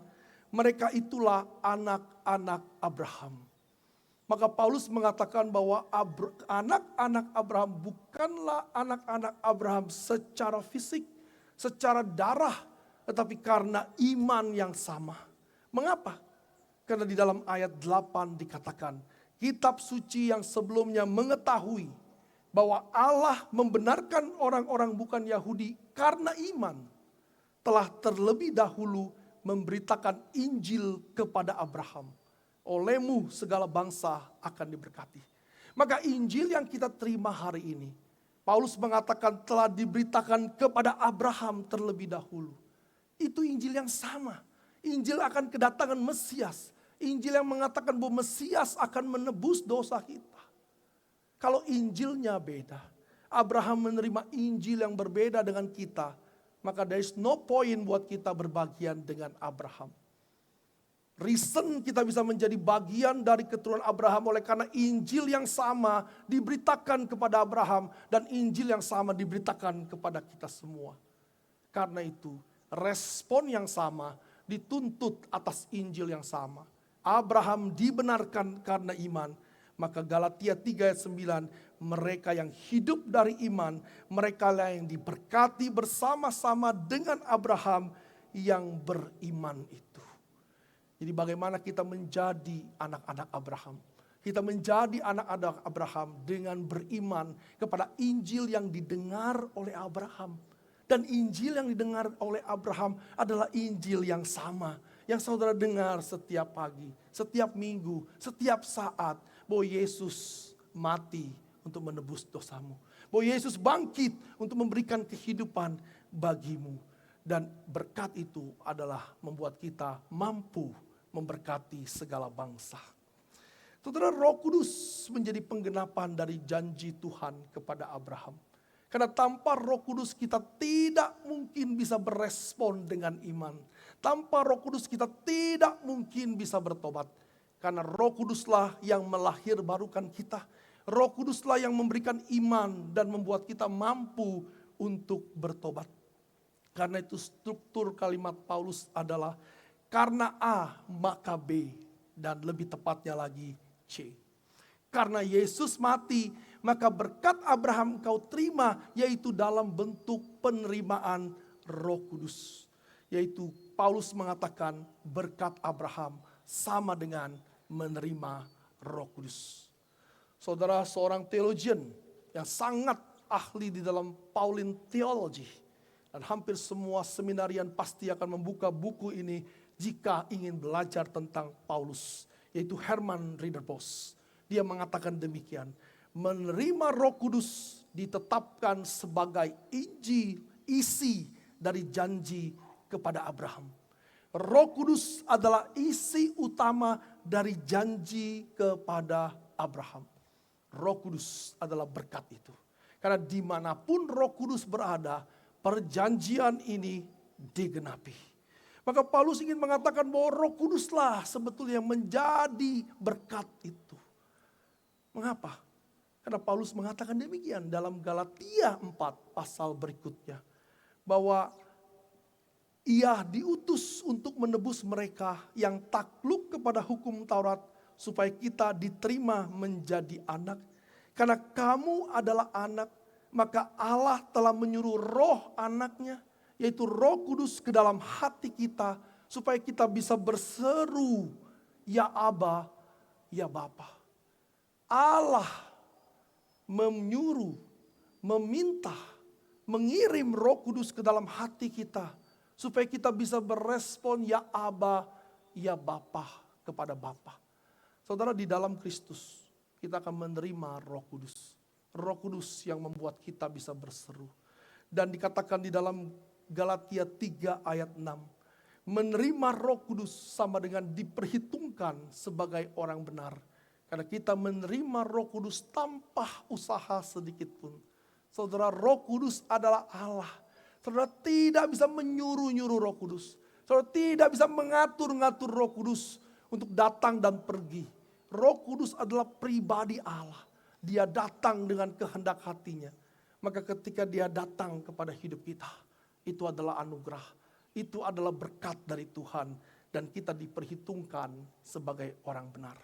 mereka itulah anak-anak Abraham. Maka Paulus mengatakan bahwa anak-anak Abraham bukanlah anak-anak Abraham secara fisik, secara darah, tetapi karena iman yang sama. Mengapa? Karena di dalam ayat 8 dikatakan, kitab suci yang sebelumnya mengetahui bahwa Allah membenarkan orang-orang bukan Yahudi karena iman, telah terlebih dahulu memberitakan Injil kepada Abraham. Olehmu segala bangsa akan diberkati. Maka Injil yang kita terima hari ini, Paulus mengatakan telah diberitakan kepada Abraham terlebih dahulu. Itu Injil yang sama. Injil akan kedatangan Mesias. Injil yang mengatakan bahwa Mesias akan menebus dosa kita. Kalau Injilnya beda, Abraham menerima Injil yang berbeda dengan kita, maka there is no point buat kita berbagian dengan Abraham. Reason kita bisa menjadi bagian dari keturunan Abraham oleh karena Injil yang sama diberitakan kepada Abraham dan Injil yang sama diberitakan kepada kita semua. Karena itu respon yang sama dituntut atas Injil yang sama. Abraham dibenarkan karena iman. Maka Galatia 3 ayat 9, mereka yang hidup dari iman, mereka lah yang diberkati bersama-sama dengan Abraham yang beriman itu. Jadi bagaimana kita menjadi anak-anak Abraham? Kita menjadi anak-anak Abraham dengan beriman kepada Injil yang didengar oleh Abraham. Dan Injil yang didengar oleh Abraham adalah Injil yang sama. Yang saudara dengar setiap pagi, setiap minggu, setiap saat. Bahwa Yesus mati untuk menebus dosamu. Bahwa Yesus bangkit untuk memberikan kehidupan bagimu. Dan berkat itu adalah membuat kita mampu memberkati segala bangsa. Saudara, Roh Kudus menjadi penggenapan dari janji Tuhan kepada Abraham. Karena tanpa Roh Kudus kita tidak mungkin bisa berespon dengan iman. Tanpa Roh Kudus kita tidak mungkin bisa bertobat. Karena Roh Kuduslah yang melahirbarukan kita. Roh Kuduslah yang memberikan iman dan membuat kita mampu untuk bertobat. Karena itu struktur kalimat Paulus adalah karena A maka B dan lebih tepatnya lagi C. Karena Yesus mati maka berkat Abraham kau terima yaitu dalam bentuk penerimaan Roh Kudus. Yaitu Paulus mengatakan berkat Abraham sama dengan menerima Roh Kudus. Saudara, seorang theologian yang sangat ahli di dalam Pauline theology, dan hampir semua seminarian pasti akan membuka buku ini jika ingin belajar tentang Paulus, yaitu Herman Ridderbos. Dia mengatakan demikian, menerima Roh Kudus ditetapkan sebagai isi dari janji kepada Abraham. Roh Kudus adalah isi utama dari janji kepada Abraham. Roh Kudus adalah berkat itu. Karena dimanapun Roh Kudus berada, perjanjian ini digenapi. Maka Paulus ingin mengatakan bahwa Roh Kuduslah sebetulnya yang menjadi berkat itu. Mengapa? Karena Paulus mengatakan demikian dalam Galatia 4 pasal berikutnya. Bahwa ia diutus untuk menebus mereka yang takluk kepada hukum Taurat, supaya kita diterima menjadi anak. Karena kamu adalah anak, maka Allah telah menyuruh roh anaknya, yaitu Roh Kudus ke dalam hati kita, supaya kita bisa berseru, ya Aba, ya Bapa. Allah menyuruh, meminta, mengirim Roh Kudus ke dalam hati kita, supaya kita bisa berespon ya Aba, ya Bapa kepada Bapa. Saudara, di dalam Kristus kita akan menerima Roh Kudus. Roh Kudus yang membuat kita bisa berseru. Dan dikatakan di dalam Galatia 3 ayat 6. Menerima Roh Kudus sama dengan diperhitungkan sebagai orang benar. Karena kita menerima Roh Kudus tanpa usaha sedikit pun. Saudara, Roh Kudus adalah Allah. Saudara tidak bisa menyuruh-nyuruh Roh Kudus. Saudara tidak bisa mengatur-ngatur Roh Kudus untuk datang dan pergi. Roh Kudus adalah pribadi Allah. Dia datang dengan kehendak hatinya. Maka ketika dia datang kepada hidup kita, itu adalah anugerah. Itu adalah berkat dari Tuhan. Dan kita diperhitungkan sebagai orang benar.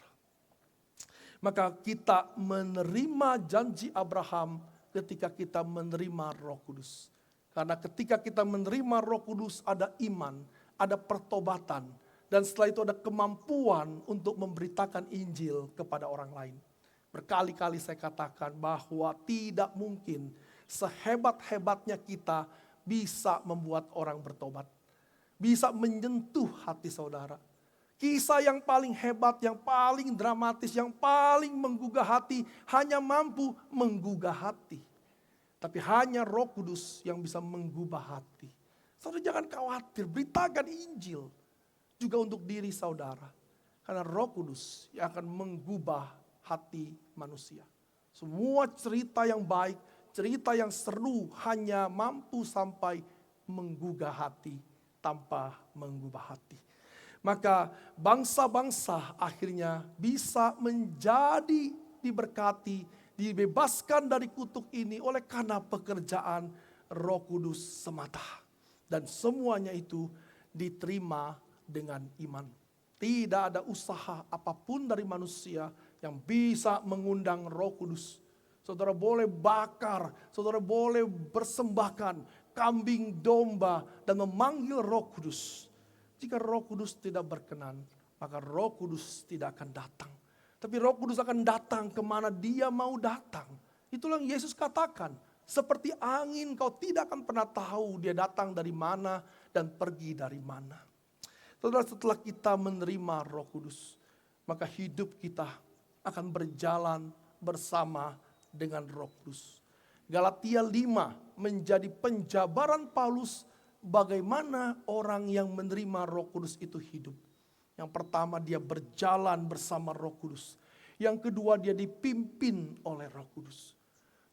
Maka kita menerima janji Abraham ketika kita menerima Roh Kudus. Karena ketika kita menerima Roh Kudus ada iman, ada pertobatan. Dan setelah itu ada kemampuan untuk memberitakan Injil kepada orang lain. Berkali-kali saya katakan bahwa tidak mungkin sehebat-hebatnya kita bisa membuat orang bertobat. Bisa menyentuh hati saudara. Kisah yang paling hebat, yang paling dramatis, yang paling menggugah hati hanya mampu menggugah hati. Tapi hanya Roh Kudus yang bisa menggubah hati. Saudara jangan khawatir, beritakan Injil juga untuk diri saudara. Karena Roh Kudus yang akan menggubah hati manusia. Semua cerita yang baik, cerita yang seru hanya mampu sampai menggugah hati tanpa menggubah hati. Maka bangsa-bangsa akhirnya bisa menjadi diberkati, dibebaskan dari kutuk ini oleh karena pekerjaan Roh Kudus semata. Dan semuanya itu diterima dengan iman. Tidak ada usaha apapun dari manusia yang bisa mengundang Roh Kudus. Saudara boleh bakar, saudara boleh persembahkan kambing domba dan memanggil Roh Kudus. Jika Roh Kudus tidak berkenan, maka Roh Kudus tidak akan datang. Tapi Roh Kudus akan datang kemana Dia mau datang. Itulah yang Yesus katakan. Seperti angin kau tidak akan pernah tahu dia datang dari mana dan pergi dari mana. Saudara, setelah kita menerima Roh Kudus, maka hidup kita akan berjalan bersama dengan Roh Kudus. Galatia 5 menjadi penjabaran Paulus bagaimana orang yang menerima Roh Kudus itu hidup. Yang pertama, dia berjalan bersama Roh Kudus. Yang kedua, dia dipimpin oleh Roh Kudus.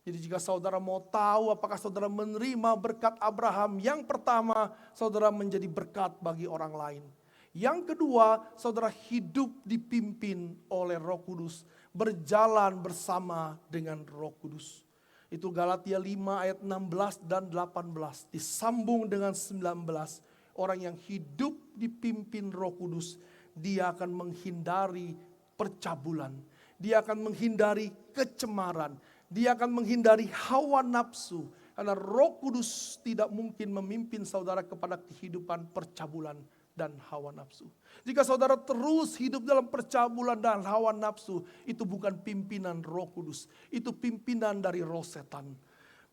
Jadi jika saudara mau tahu apakah saudara menerima berkat Abraham, yang pertama, saudara menjadi berkat bagi orang lain. Yang kedua, saudara hidup dipimpin oleh Roh Kudus, berjalan bersama dengan Roh Kudus. Itu Galatia 5 ayat 16 dan 18. Disambung dengan 19. Orang yang hidup dipimpin Roh Kudus, dia akan menghindari percabulan. Dia akan menghindari kecemaran. Dia akan menghindari hawa nafsu. Karena Roh Kudus tidak mungkin memimpin saudara kepada kehidupan percabulan dan hawa nafsu. Jika saudara terus hidup dalam percabulan dan hawa nafsu, itu bukan pimpinan Roh Kudus, itu pimpinan dari roh setan.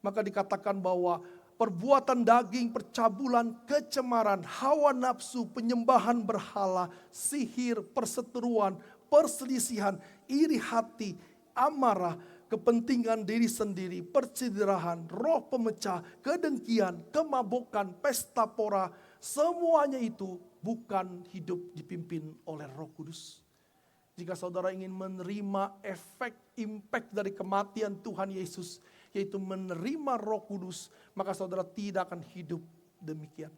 Maka dikatakan bahwa perbuatan daging, percabulan, kecemaran, hawa nafsu, penyembahan berhala, sihir, perseteruan, perselisihan, iri hati, amarah, kepentingan diri sendiri, perciderahan, roh pemecah, kedengkian, kemabukan, pesta pora, semuanya itu bukan hidup dipimpin oleh Roh Kudus. Jika saudara ingin menerima efek, impact dari kematian Tuhan Yesus, yaitu menerima Roh Kudus, maka saudara tidak akan hidup demikian.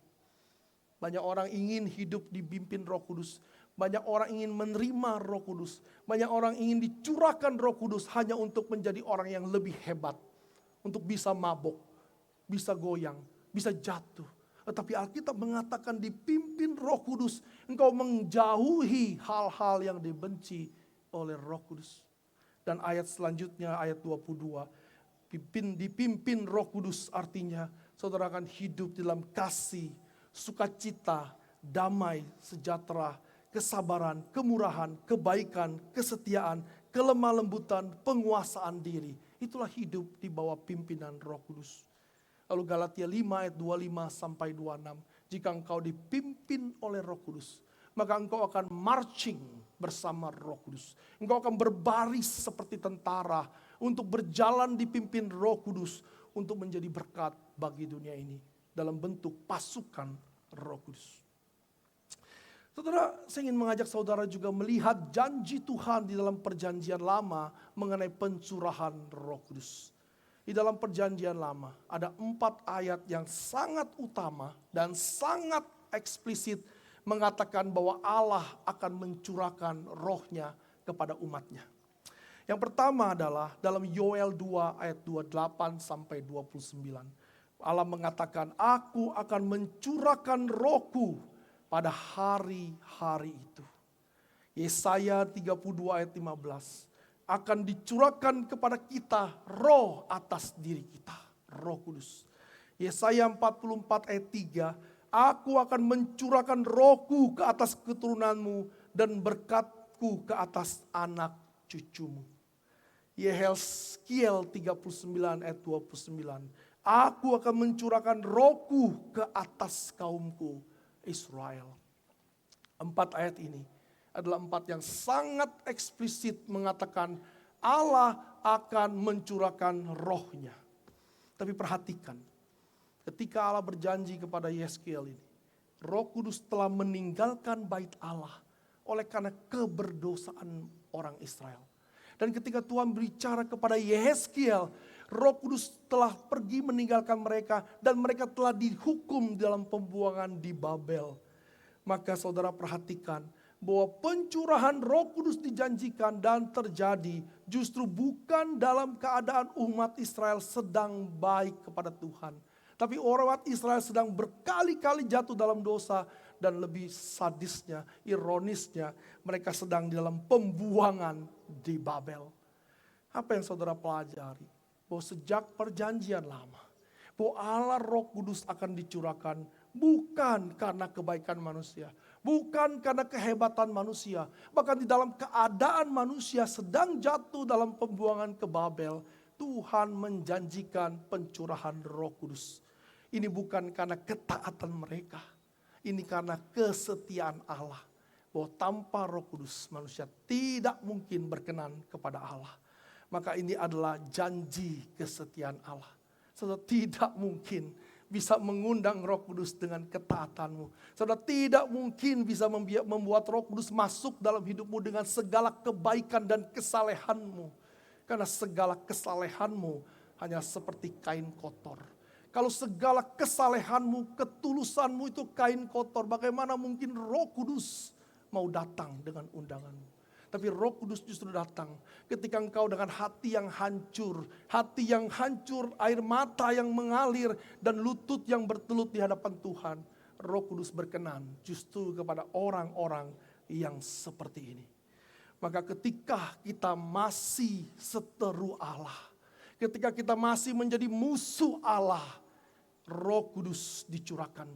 Banyak orang ingin hidup dipimpin Roh Kudus. Banyak orang ingin menerima Roh Kudus. Banyak orang ingin dicurahkan Roh Kudus hanya untuk menjadi orang yang lebih hebat. Untuk bisa mabok, bisa goyang, bisa jatuh. Tetapi Alkitab mengatakan dipimpin Roh Kudus, engkau menjauhi hal-hal yang dibenci oleh Roh Kudus. Dan ayat selanjutnya, ayat 22, dipimpin Roh Kudus artinya saudara akan hidup dalam kasih, sukacita, damai, sejahtera, kesabaran, kemurahan, kebaikan, kesetiaan, kelemah lembutan, penguasaan diri. Itulah hidup di bawah pimpinan Roh Kudus. Lalu Galatia 5 ayat 25 sampai 26. Jika engkau dipimpin oleh Roh Kudus, maka engkau akan marching bersama Roh Kudus. Engkau akan berbaris seperti tentara untuk berjalan dipimpin Roh Kudus untuk menjadi berkat bagi dunia ini dalam bentuk pasukan Roh Kudus. Saudara, saya ingin mengajak saudara juga melihat janji Tuhan di dalam perjanjian lama mengenai pencurahan Roh Kudus. Di dalam perjanjian lama ada 4 ayat yang sangat utama dan sangat eksplisit mengatakan bahwa Allah akan mencurahkan rohnya kepada umatnya. Yang pertama adalah dalam Yoel 2 ayat 28 sampai 29. Allah mengatakan, aku akan mencurahkan rohku pada hari-hari itu. Yesaya 32 ayat 15. Akan dicurahkan kepada kita roh atas diri kita. Roh Kudus. Yesaya 44 ayat 3. Aku akan mencurahkan rohku ke atas keturunanmu dan berkatku ke atas anak cucumu. Yehezkiel 39 ayat 29. Aku akan mencurahkan rohku ke atas kaumku Israel. 4 ayat ini adalah 4 yang sangat eksplisit mengatakan Allah akan mencurahkan rohnya. Tapi perhatikan, ketika Allah berjanji kepada Yehezkiel ini, Roh Kudus telah meninggalkan bait Allah oleh karena keberdosaan orang Israel. Dan ketika Tuhan berbicara kepada Yehezkiel, Roh Kudus telah pergi meninggalkan mereka dan mereka telah dihukum dalam pembuangan di Babel. Maka saudara perhatikan bahwa pencurahan Roh Kudus dijanjikan dan terjadi justru bukan dalam keadaan umat Israel sedang baik kepada Tuhan. Tapi umat Israel sedang berkali-kali jatuh dalam dosa dan lebih sadisnya, ironisnya mereka sedang dalam pembuangan di Babel. Apa yang saudara pelajari? Bahwa sejak perjanjian lama, bahwa Allah Roh Kudus akan dicurahkan bukan karena kebaikan manusia, bukan karena kehebatan manusia. Bahkan di dalam keadaan manusia sedang jatuh dalam pembuangan ke Babel, Tuhan menjanjikan pencurahan Roh Kudus. Ini bukan karena ketaatan mereka, ini karena kesetiaan Allah. Bahwa tanpa Roh Kudus manusia tidak mungkin berkenan kepada Allah. Maka ini adalah janji kesetiaan Allah. Saudara tidak mungkin bisa mengundang Roh Kudus dengan ketaatanmu. Saudara tidak mungkin bisa membuat Roh Kudus masuk dalam hidupmu dengan segala kebaikan dan kesalehanmu. Karena segala kesalehanmu hanya seperti kain kotor. Kalau segala kesalehanmu, ketulusanmu itu kain kotor, bagaimana mungkin Roh Kudus mau datang dengan undanganmu? Tapi Roh Kudus justru datang ketika engkau dengan hati yang hancur, air mata yang mengalir dan lutut yang bertelut di hadapan Tuhan. Roh Kudus berkenan justru kepada orang-orang yang seperti ini. Maka ketika kita masih seteru Allah, ketika kita masih menjadi musuh Allah, Roh Kudus dicurahkan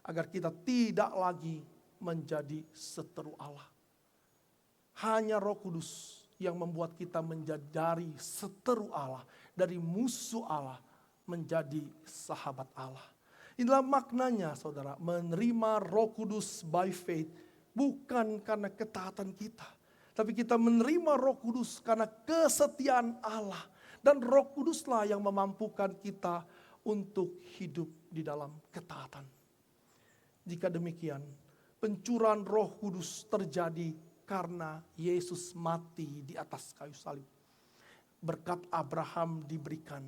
agar kita tidak lagi menjadi seteru Allah. Hanya Roh Kudus yang membuat kita menjadi dari seteru Allah, dari musuh Allah menjadi sahabat Allah. Inilah maknanya saudara, menerima Roh Kudus by faith, bukan karena ketaatan kita, tapi kita menerima Roh Kudus karena kesetiaan Allah. Dan Roh Kuduslah yang memampukan kita untuk hidup di dalam ketaatan. Jika demikian, pencurahan Roh Kudus terjadi karena Yesus mati di atas kayu salib. Berkat Abraham diberikan,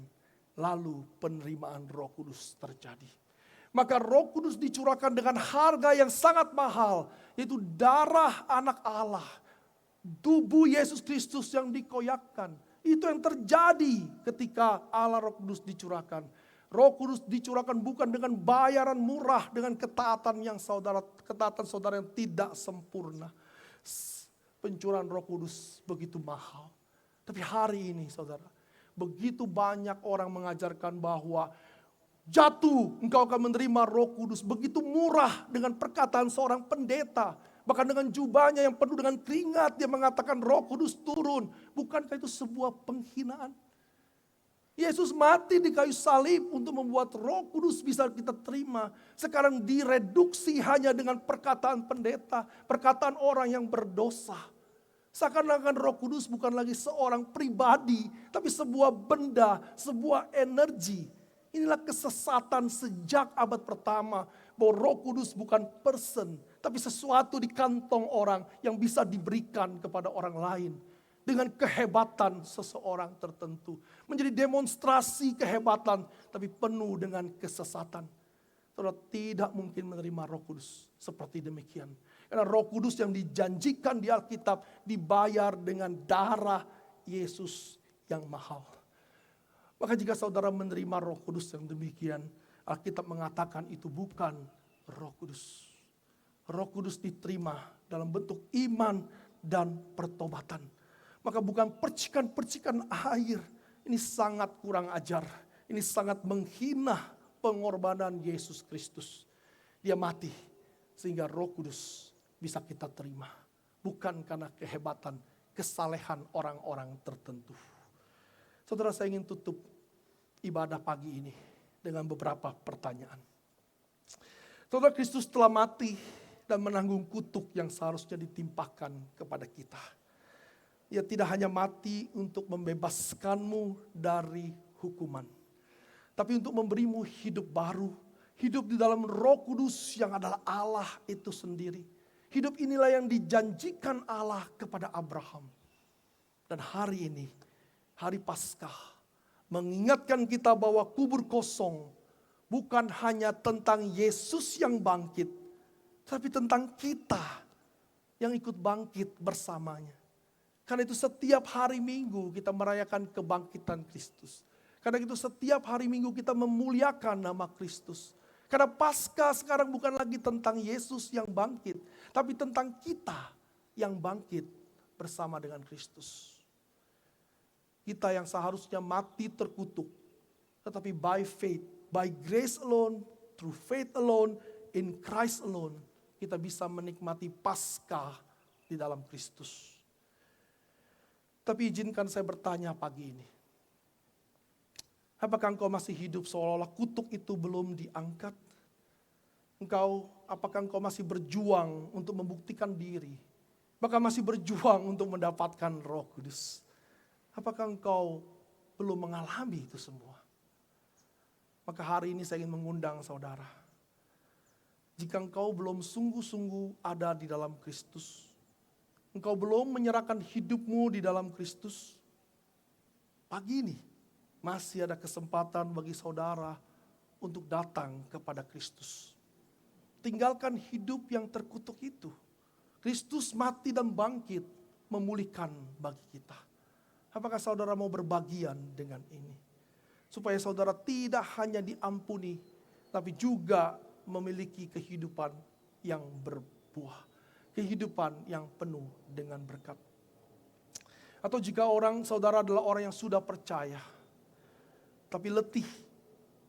lalu penerimaan Roh Kudus terjadi. Maka Roh Kudus dicurahkan dengan harga yang sangat mahal, yaitu darah anak Allah, tubuh Yesus Kristus yang dikoyakkan. Itu yang terjadi ketika Allah Roh Kudus dicurahkan. Roh Kudus dicurahkan bukan dengan bayaran murah, dengan ketaatan saudara yang tidak sempurna. Pencurahan Roh Kudus begitu mahal. Tapi hari ini saudara, begitu banyak orang mengajarkan bahwa jatuh engkau akan menerima Roh Kudus. Begitu murah dengan perkataan seorang pendeta. Bahkan dengan jubahnya yang penuh dengan keringat dia mengatakan Roh Kudus turun. Bukankah itu sebuah penghinaan? Yesus mati di kayu salib untuk membuat Roh Kudus bisa kita terima. Sekarang direduksi hanya dengan perkataan pendeta, perkataan orang yang berdosa. Seakan-akan Roh Kudus bukan lagi seorang pribadi, tapi sebuah benda, sebuah energi. Inilah kesesatan sejak abad pertama, bahwa Roh Kudus bukan person, tapi sesuatu di kantong orang yang bisa diberikan kepada orang lain. Dengan kehebatan seseorang tertentu. Menjadi demonstrasi kehebatan, tapi penuh dengan kesesatan. Saudara tidak mungkin menerima Roh Kudus seperti demikian. Karena Roh Kudus yang dijanjikan di Alkitab dibayar dengan darah Yesus yang mahal. Maka jika saudara menerima Roh Kudus yang demikian, Alkitab mengatakan itu bukan Roh Kudus. Roh Kudus diterima dalam bentuk iman dan pertobatan. Maka bukan percikan-percikan air. Ini sangat kurang ajar. Ini sangat menghina pengorbanan Yesus Kristus. Dia mati sehingga Roh Kudus bisa kita terima. Bukan karena kehebatan, kesalehan orang-orang tertentu. Saudara, saya ingin tutup ibadah pagi ini dengan beberapa pertanyaan. Saudara, Kristus telah mati dan menanggung kutuk yang seharusnya ditimpakan kepada kita. Ia tidak hanya mati untuk membebaskanmu dari hukuman, tapi untuk memberimu hidup baru. Hidup di dalam Roh Kudus yang adalah Allah itu sendiri. Hidup inilah yang dijanjikan Allah kepada Abraham. Dan hari ini, hari Paskah, mengingatkan kita bahwa kubur kosong bukan hanya tentang Yesus yang bangkit, tapi tentang kita yang ikut bangkit bersamanya. Karena itu setiap hari Minggu kita merayakan kebangkitan Kristus. Karena itu setiap hari Minggu kita memuliakan nama Kristus. Karena Paskah sekarang bukan lagi tentang Yesus yang bangkit, tapi tentang kita yang bangkit bersama dengan Kristus. Kita yang seharusnya mati terkutuk, tetapi by faith, by grace alone, through faith alone, in Christ alone, kita bisa menikmati Paskah di dalam Kristus. Tapi izinkan saya bertanya pagi ini. Apakah engkau masih hidup seolah-olah kutuk itu belum diangkat? Apakah engkau masih berjuang untuk membuktikan diri? Apakah masih berjuang untuk mendapatkan Roh Kudus? Apakah engkau belum mengalami itu semua? Maka hari ini saya ingin mengundang saudara. Jika engkau belum sungguh-sungguh ada di dalam Kristus, engkau belum menyerahkan hidupmu di dalam Kristus, pagi ini masih ada kesempatan bagi saudara untuk datang kepada Kristus. Tinggalkan hidup yang terkutuk itu. Kristus mati dan bangkit memulihkan bagi kita. Apakah saudara mau berbagian dengan ini? Supaya saudara tidak hanya diampuni, tapi juga memiliki kehidupan yang berbuah. Kehidupan yang penuh dengan berkat. Atau jika saudara adalah orang yang sudah percaya, tapi letih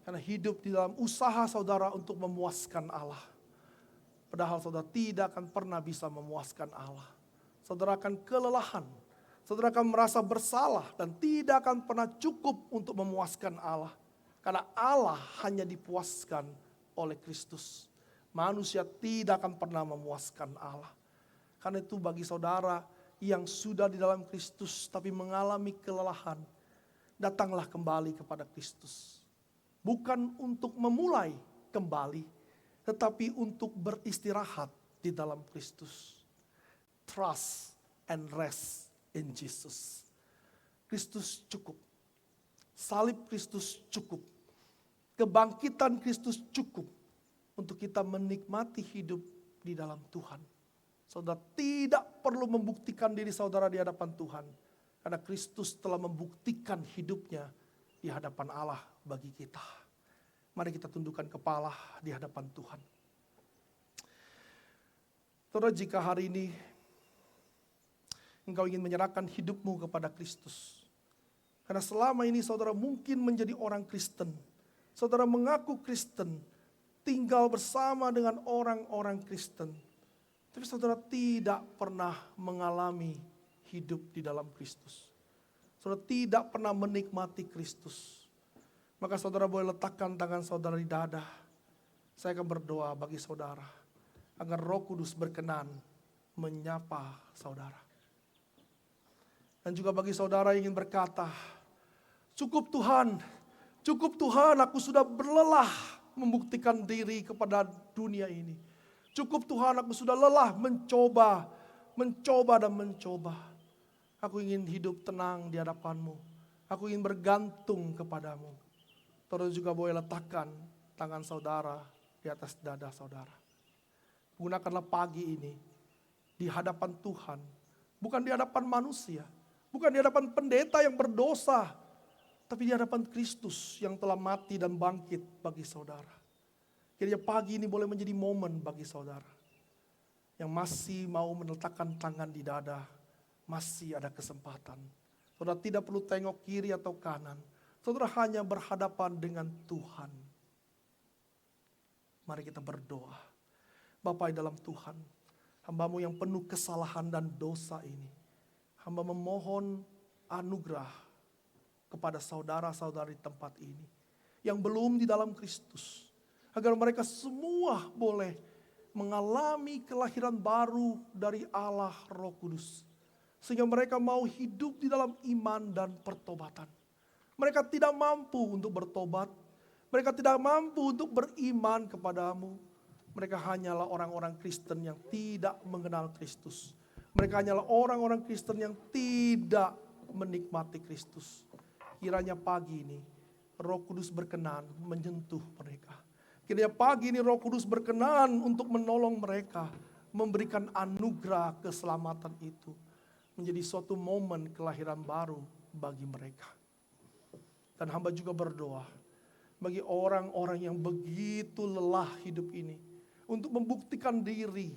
karena hidup di dalam usaha saudara untuk memuaskan Allah. Padahal saudara tidak akan pernah bisa memuaskan Allah. Saudara akan kelelahan, saudara akan merasa bersalah dan tidak akan pernah cukup untuk memuaskan Allah. Karena Allah hanya dipuaskan oleh Kristus. Manusia tidak akan pernah memuaskan Allah. Karena itu bagi saudara yang sudah di dalam Kristus tapi mengalami kelelahan, datanglah kembali kepada Kristus. Bukan untuk memulai kembali, tetapi untuk beristirahat di dalam Kristus. Trust and rest in Jesus. Kristus cukup. Salib Kristus cukup. Kebangkitan Kristus cukup untuk kita menikmati hidup di dalam Tuhan. Saudara tidak perlu membuktikan diri saudara di hadapan Tuhan. Karena Kristus telah membuktikan hidupnya di hadapan Allah bagi kita. Mari kita tundukkan kepala di hadapan Tuhan. Saudara, jika hari ini engkau ingin menyerahkan hidupmu kepada Kristus. Karena selama ini saudara mungkin menjadi orang Kristen. Saudara mengaku Kristen, tinggal bersama dengan orang-orang Kristen. Tapi saudara tidak pernah mengalami hidup di dalam Kristus. Saudara tidak pernah menikmati Kristus. Maka saudara boleh letakkan tangan saudara di dada. Saya akan berdoa bagi saudara. Agar Roh Kudus berkenan menyapa saudara. Dan juga bagi saudara yang ingin berkata, cukup Tuhan aku sudah berlelah membuktikan diri kepada dunia ini. Cukup Tuhan, aku sudah lelah mencoba dan mencoba. Aku ingin hidup tenang di hadapan-Mu. Aku ingin bergantung kepadamu. Saudara juga boleh letakkan tangan saudara di atas dada saudara. Gunakanlah pagi ini di hadapan Tuhan. Bukan di hadapan manusia. Bukan di hadapan pendeta yang berdosa. Tapi di hadapan Kristus yang telah mati dan bangkit bagi saudara. Kiranya pagi ini boleh menjadi momen bagi saudara yang masih mau meletakkan tangan di dada, masih ada kesempatan. Saudara tidak perlu tengok kiri atau kanan, saudara hanya berhadapan dengan Tuhan. Mari kita berdoa. Bapa di dalam Tuhan, hamba-Mu yang penuh kesalahan dan dosa ini, hamba memohon anugerah kepada saudara-saudari tempat ini yang belum di dalam Kristus. Agar mereka semua boleh mengalami kelahiran baru dari Allah Roh Kudus. Sehingga mereka mau hidup di dalam iman dan pertobatan. Mereka tidak mampu untuk bertobat. Mereka tidak mampu untuk beriman kepadamu. Mereka hanyalah orang-orang Kristen yang tidak mengenal Kristus. Mereka hanyalah orang-orang Kristen yang tidak menikmati Kristus. Kiranya pagi ini Roh Kudus berkenan menyentuh mereka. Kiranya pagi ini Roh Kudus berkenan untuk menolong mereka, memberikan anugerah keselamatan itu menjadi suatu momen kelahiran baru bagi mereka. Dan hamba juga berdoa bagi orang-orang yang begitu lelah hidup ini untuk membuktikan diri,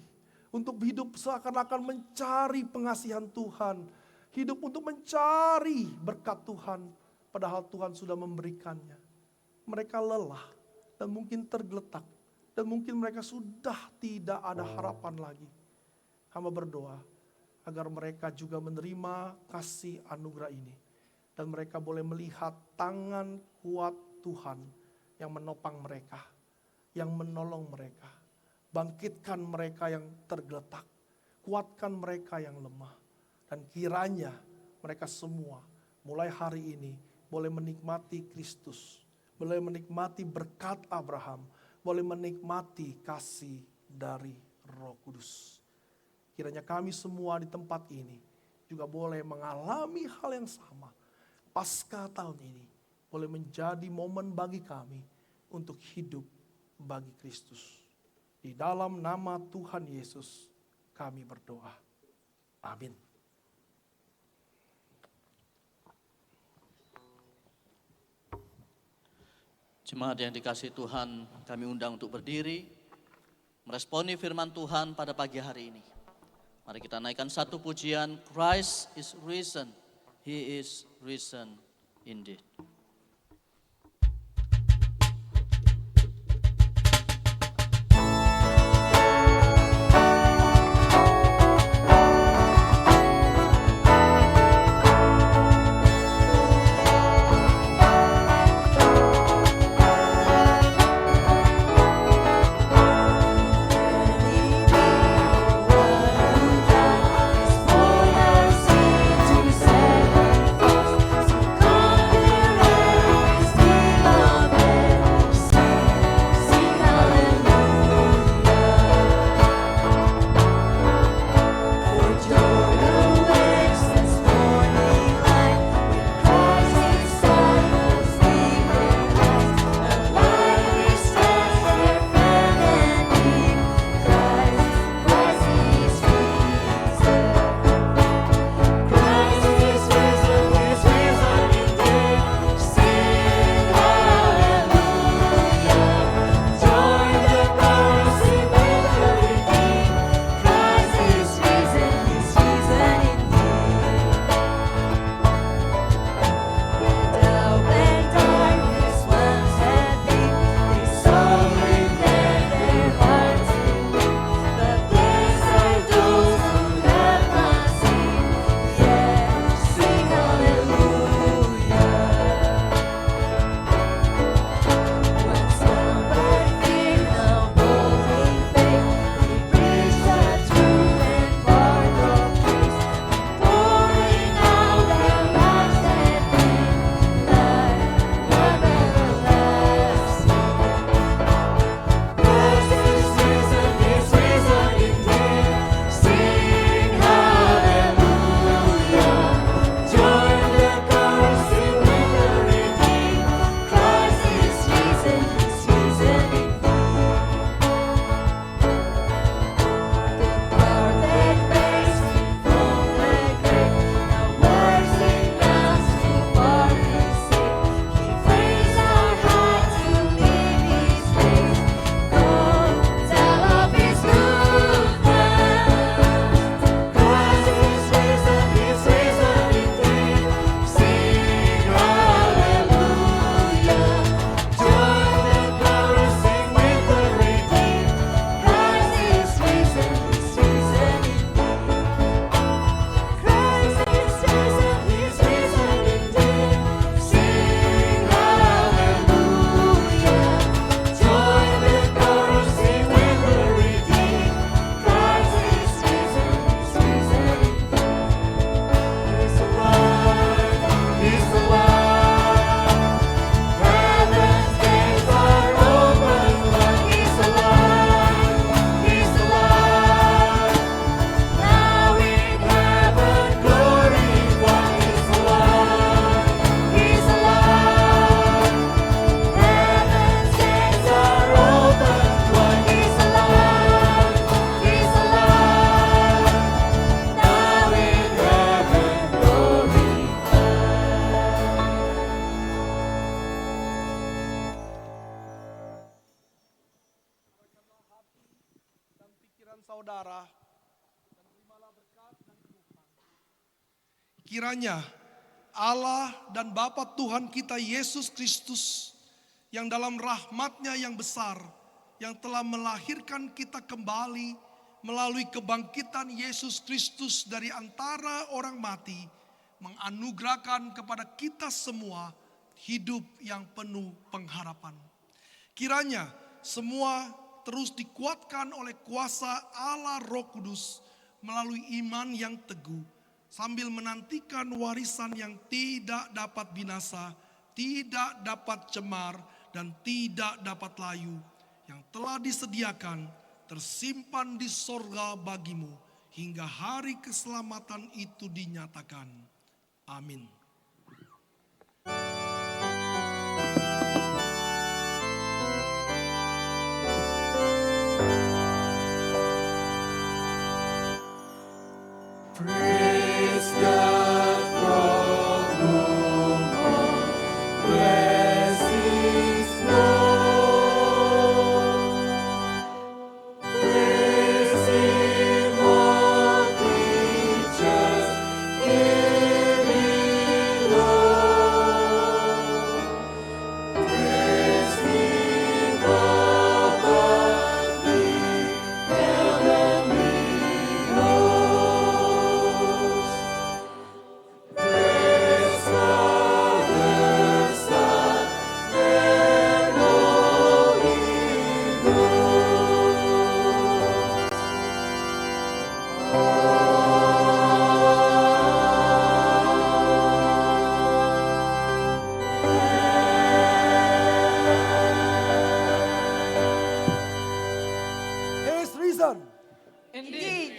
untuk hidup seakan-akan mencari pengasihan Tuhan, hidup untuk mencari berkat Tuhan, padahal Tuhan sudah memberikannya. Mereka lelah. Dan mungkin tergeletak. Dan mungkin mereka sudah tidak ada harapan lagi. Hamba berdoa agar mereka juga menerima kasih anugerah ini. Dan mereka boleh melihat tangan kuat Tuhan yang menopang mereka. Yang menolong mereka. Bangkitkan mereka yang tergeletak. Kuatkan mereka yang lemah. Dan kiranya mereka semua mulai hari ini boleh menikmati Kristus. Boleh menikmati berkat Abraham. Boleh menikmati kasih dari Roh Kudus. Kiranya kami semua di tempat ini juga boleh mengalami hal yang sama. Pasca tahun ini boleh menjadi momen bagi kami untuk hidup bagi Kristus. Di dalam nama Tuhan Yesus kami berdoa. Amin. Jemaat yang dikasihi Tuhan, kami undang untuk berdiri, meresponi firman Tuhan pada pagi hari ini. Mari kita naikkan satu pujian, Christ is risen, He is risen indeed. dengan saudara dan terimalah berkat dari Tuhan. Kiranya Allah dan Bapa Tuhan kita Yesus Kristus yang dalam rahmat-Nya yang besar yang telah melahirkan kita kembali melalui kebangkitan Yesus Kristus dari antara orang mati menganugerahkan kepada kita semua hidup yang penuh pengharapan. Kiranya semua terus dikuatkan oleh kuasa Allah Roh Kudus melalui iman yang teguh sambil menantikan warisan yang tidak dapat binasa, tidak dapat cemar dan tidak dapat layu yang telah disediakan tersimpan di sorga bagimu hingga hari keselamatan itu dinyatakan. Amin. Praise God from whom all blessings flow. Praise Him, all creatures here below. Praise Him above the heavenly hosts. Praise Father, Son, and Holy Ghost. He is risen. Indeed,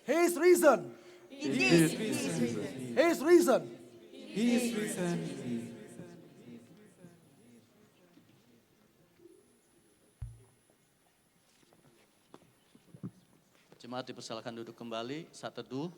He is risen. indeed, He is risen. He is risen. Jemaat dipersilakan duduk kembali saat teduh.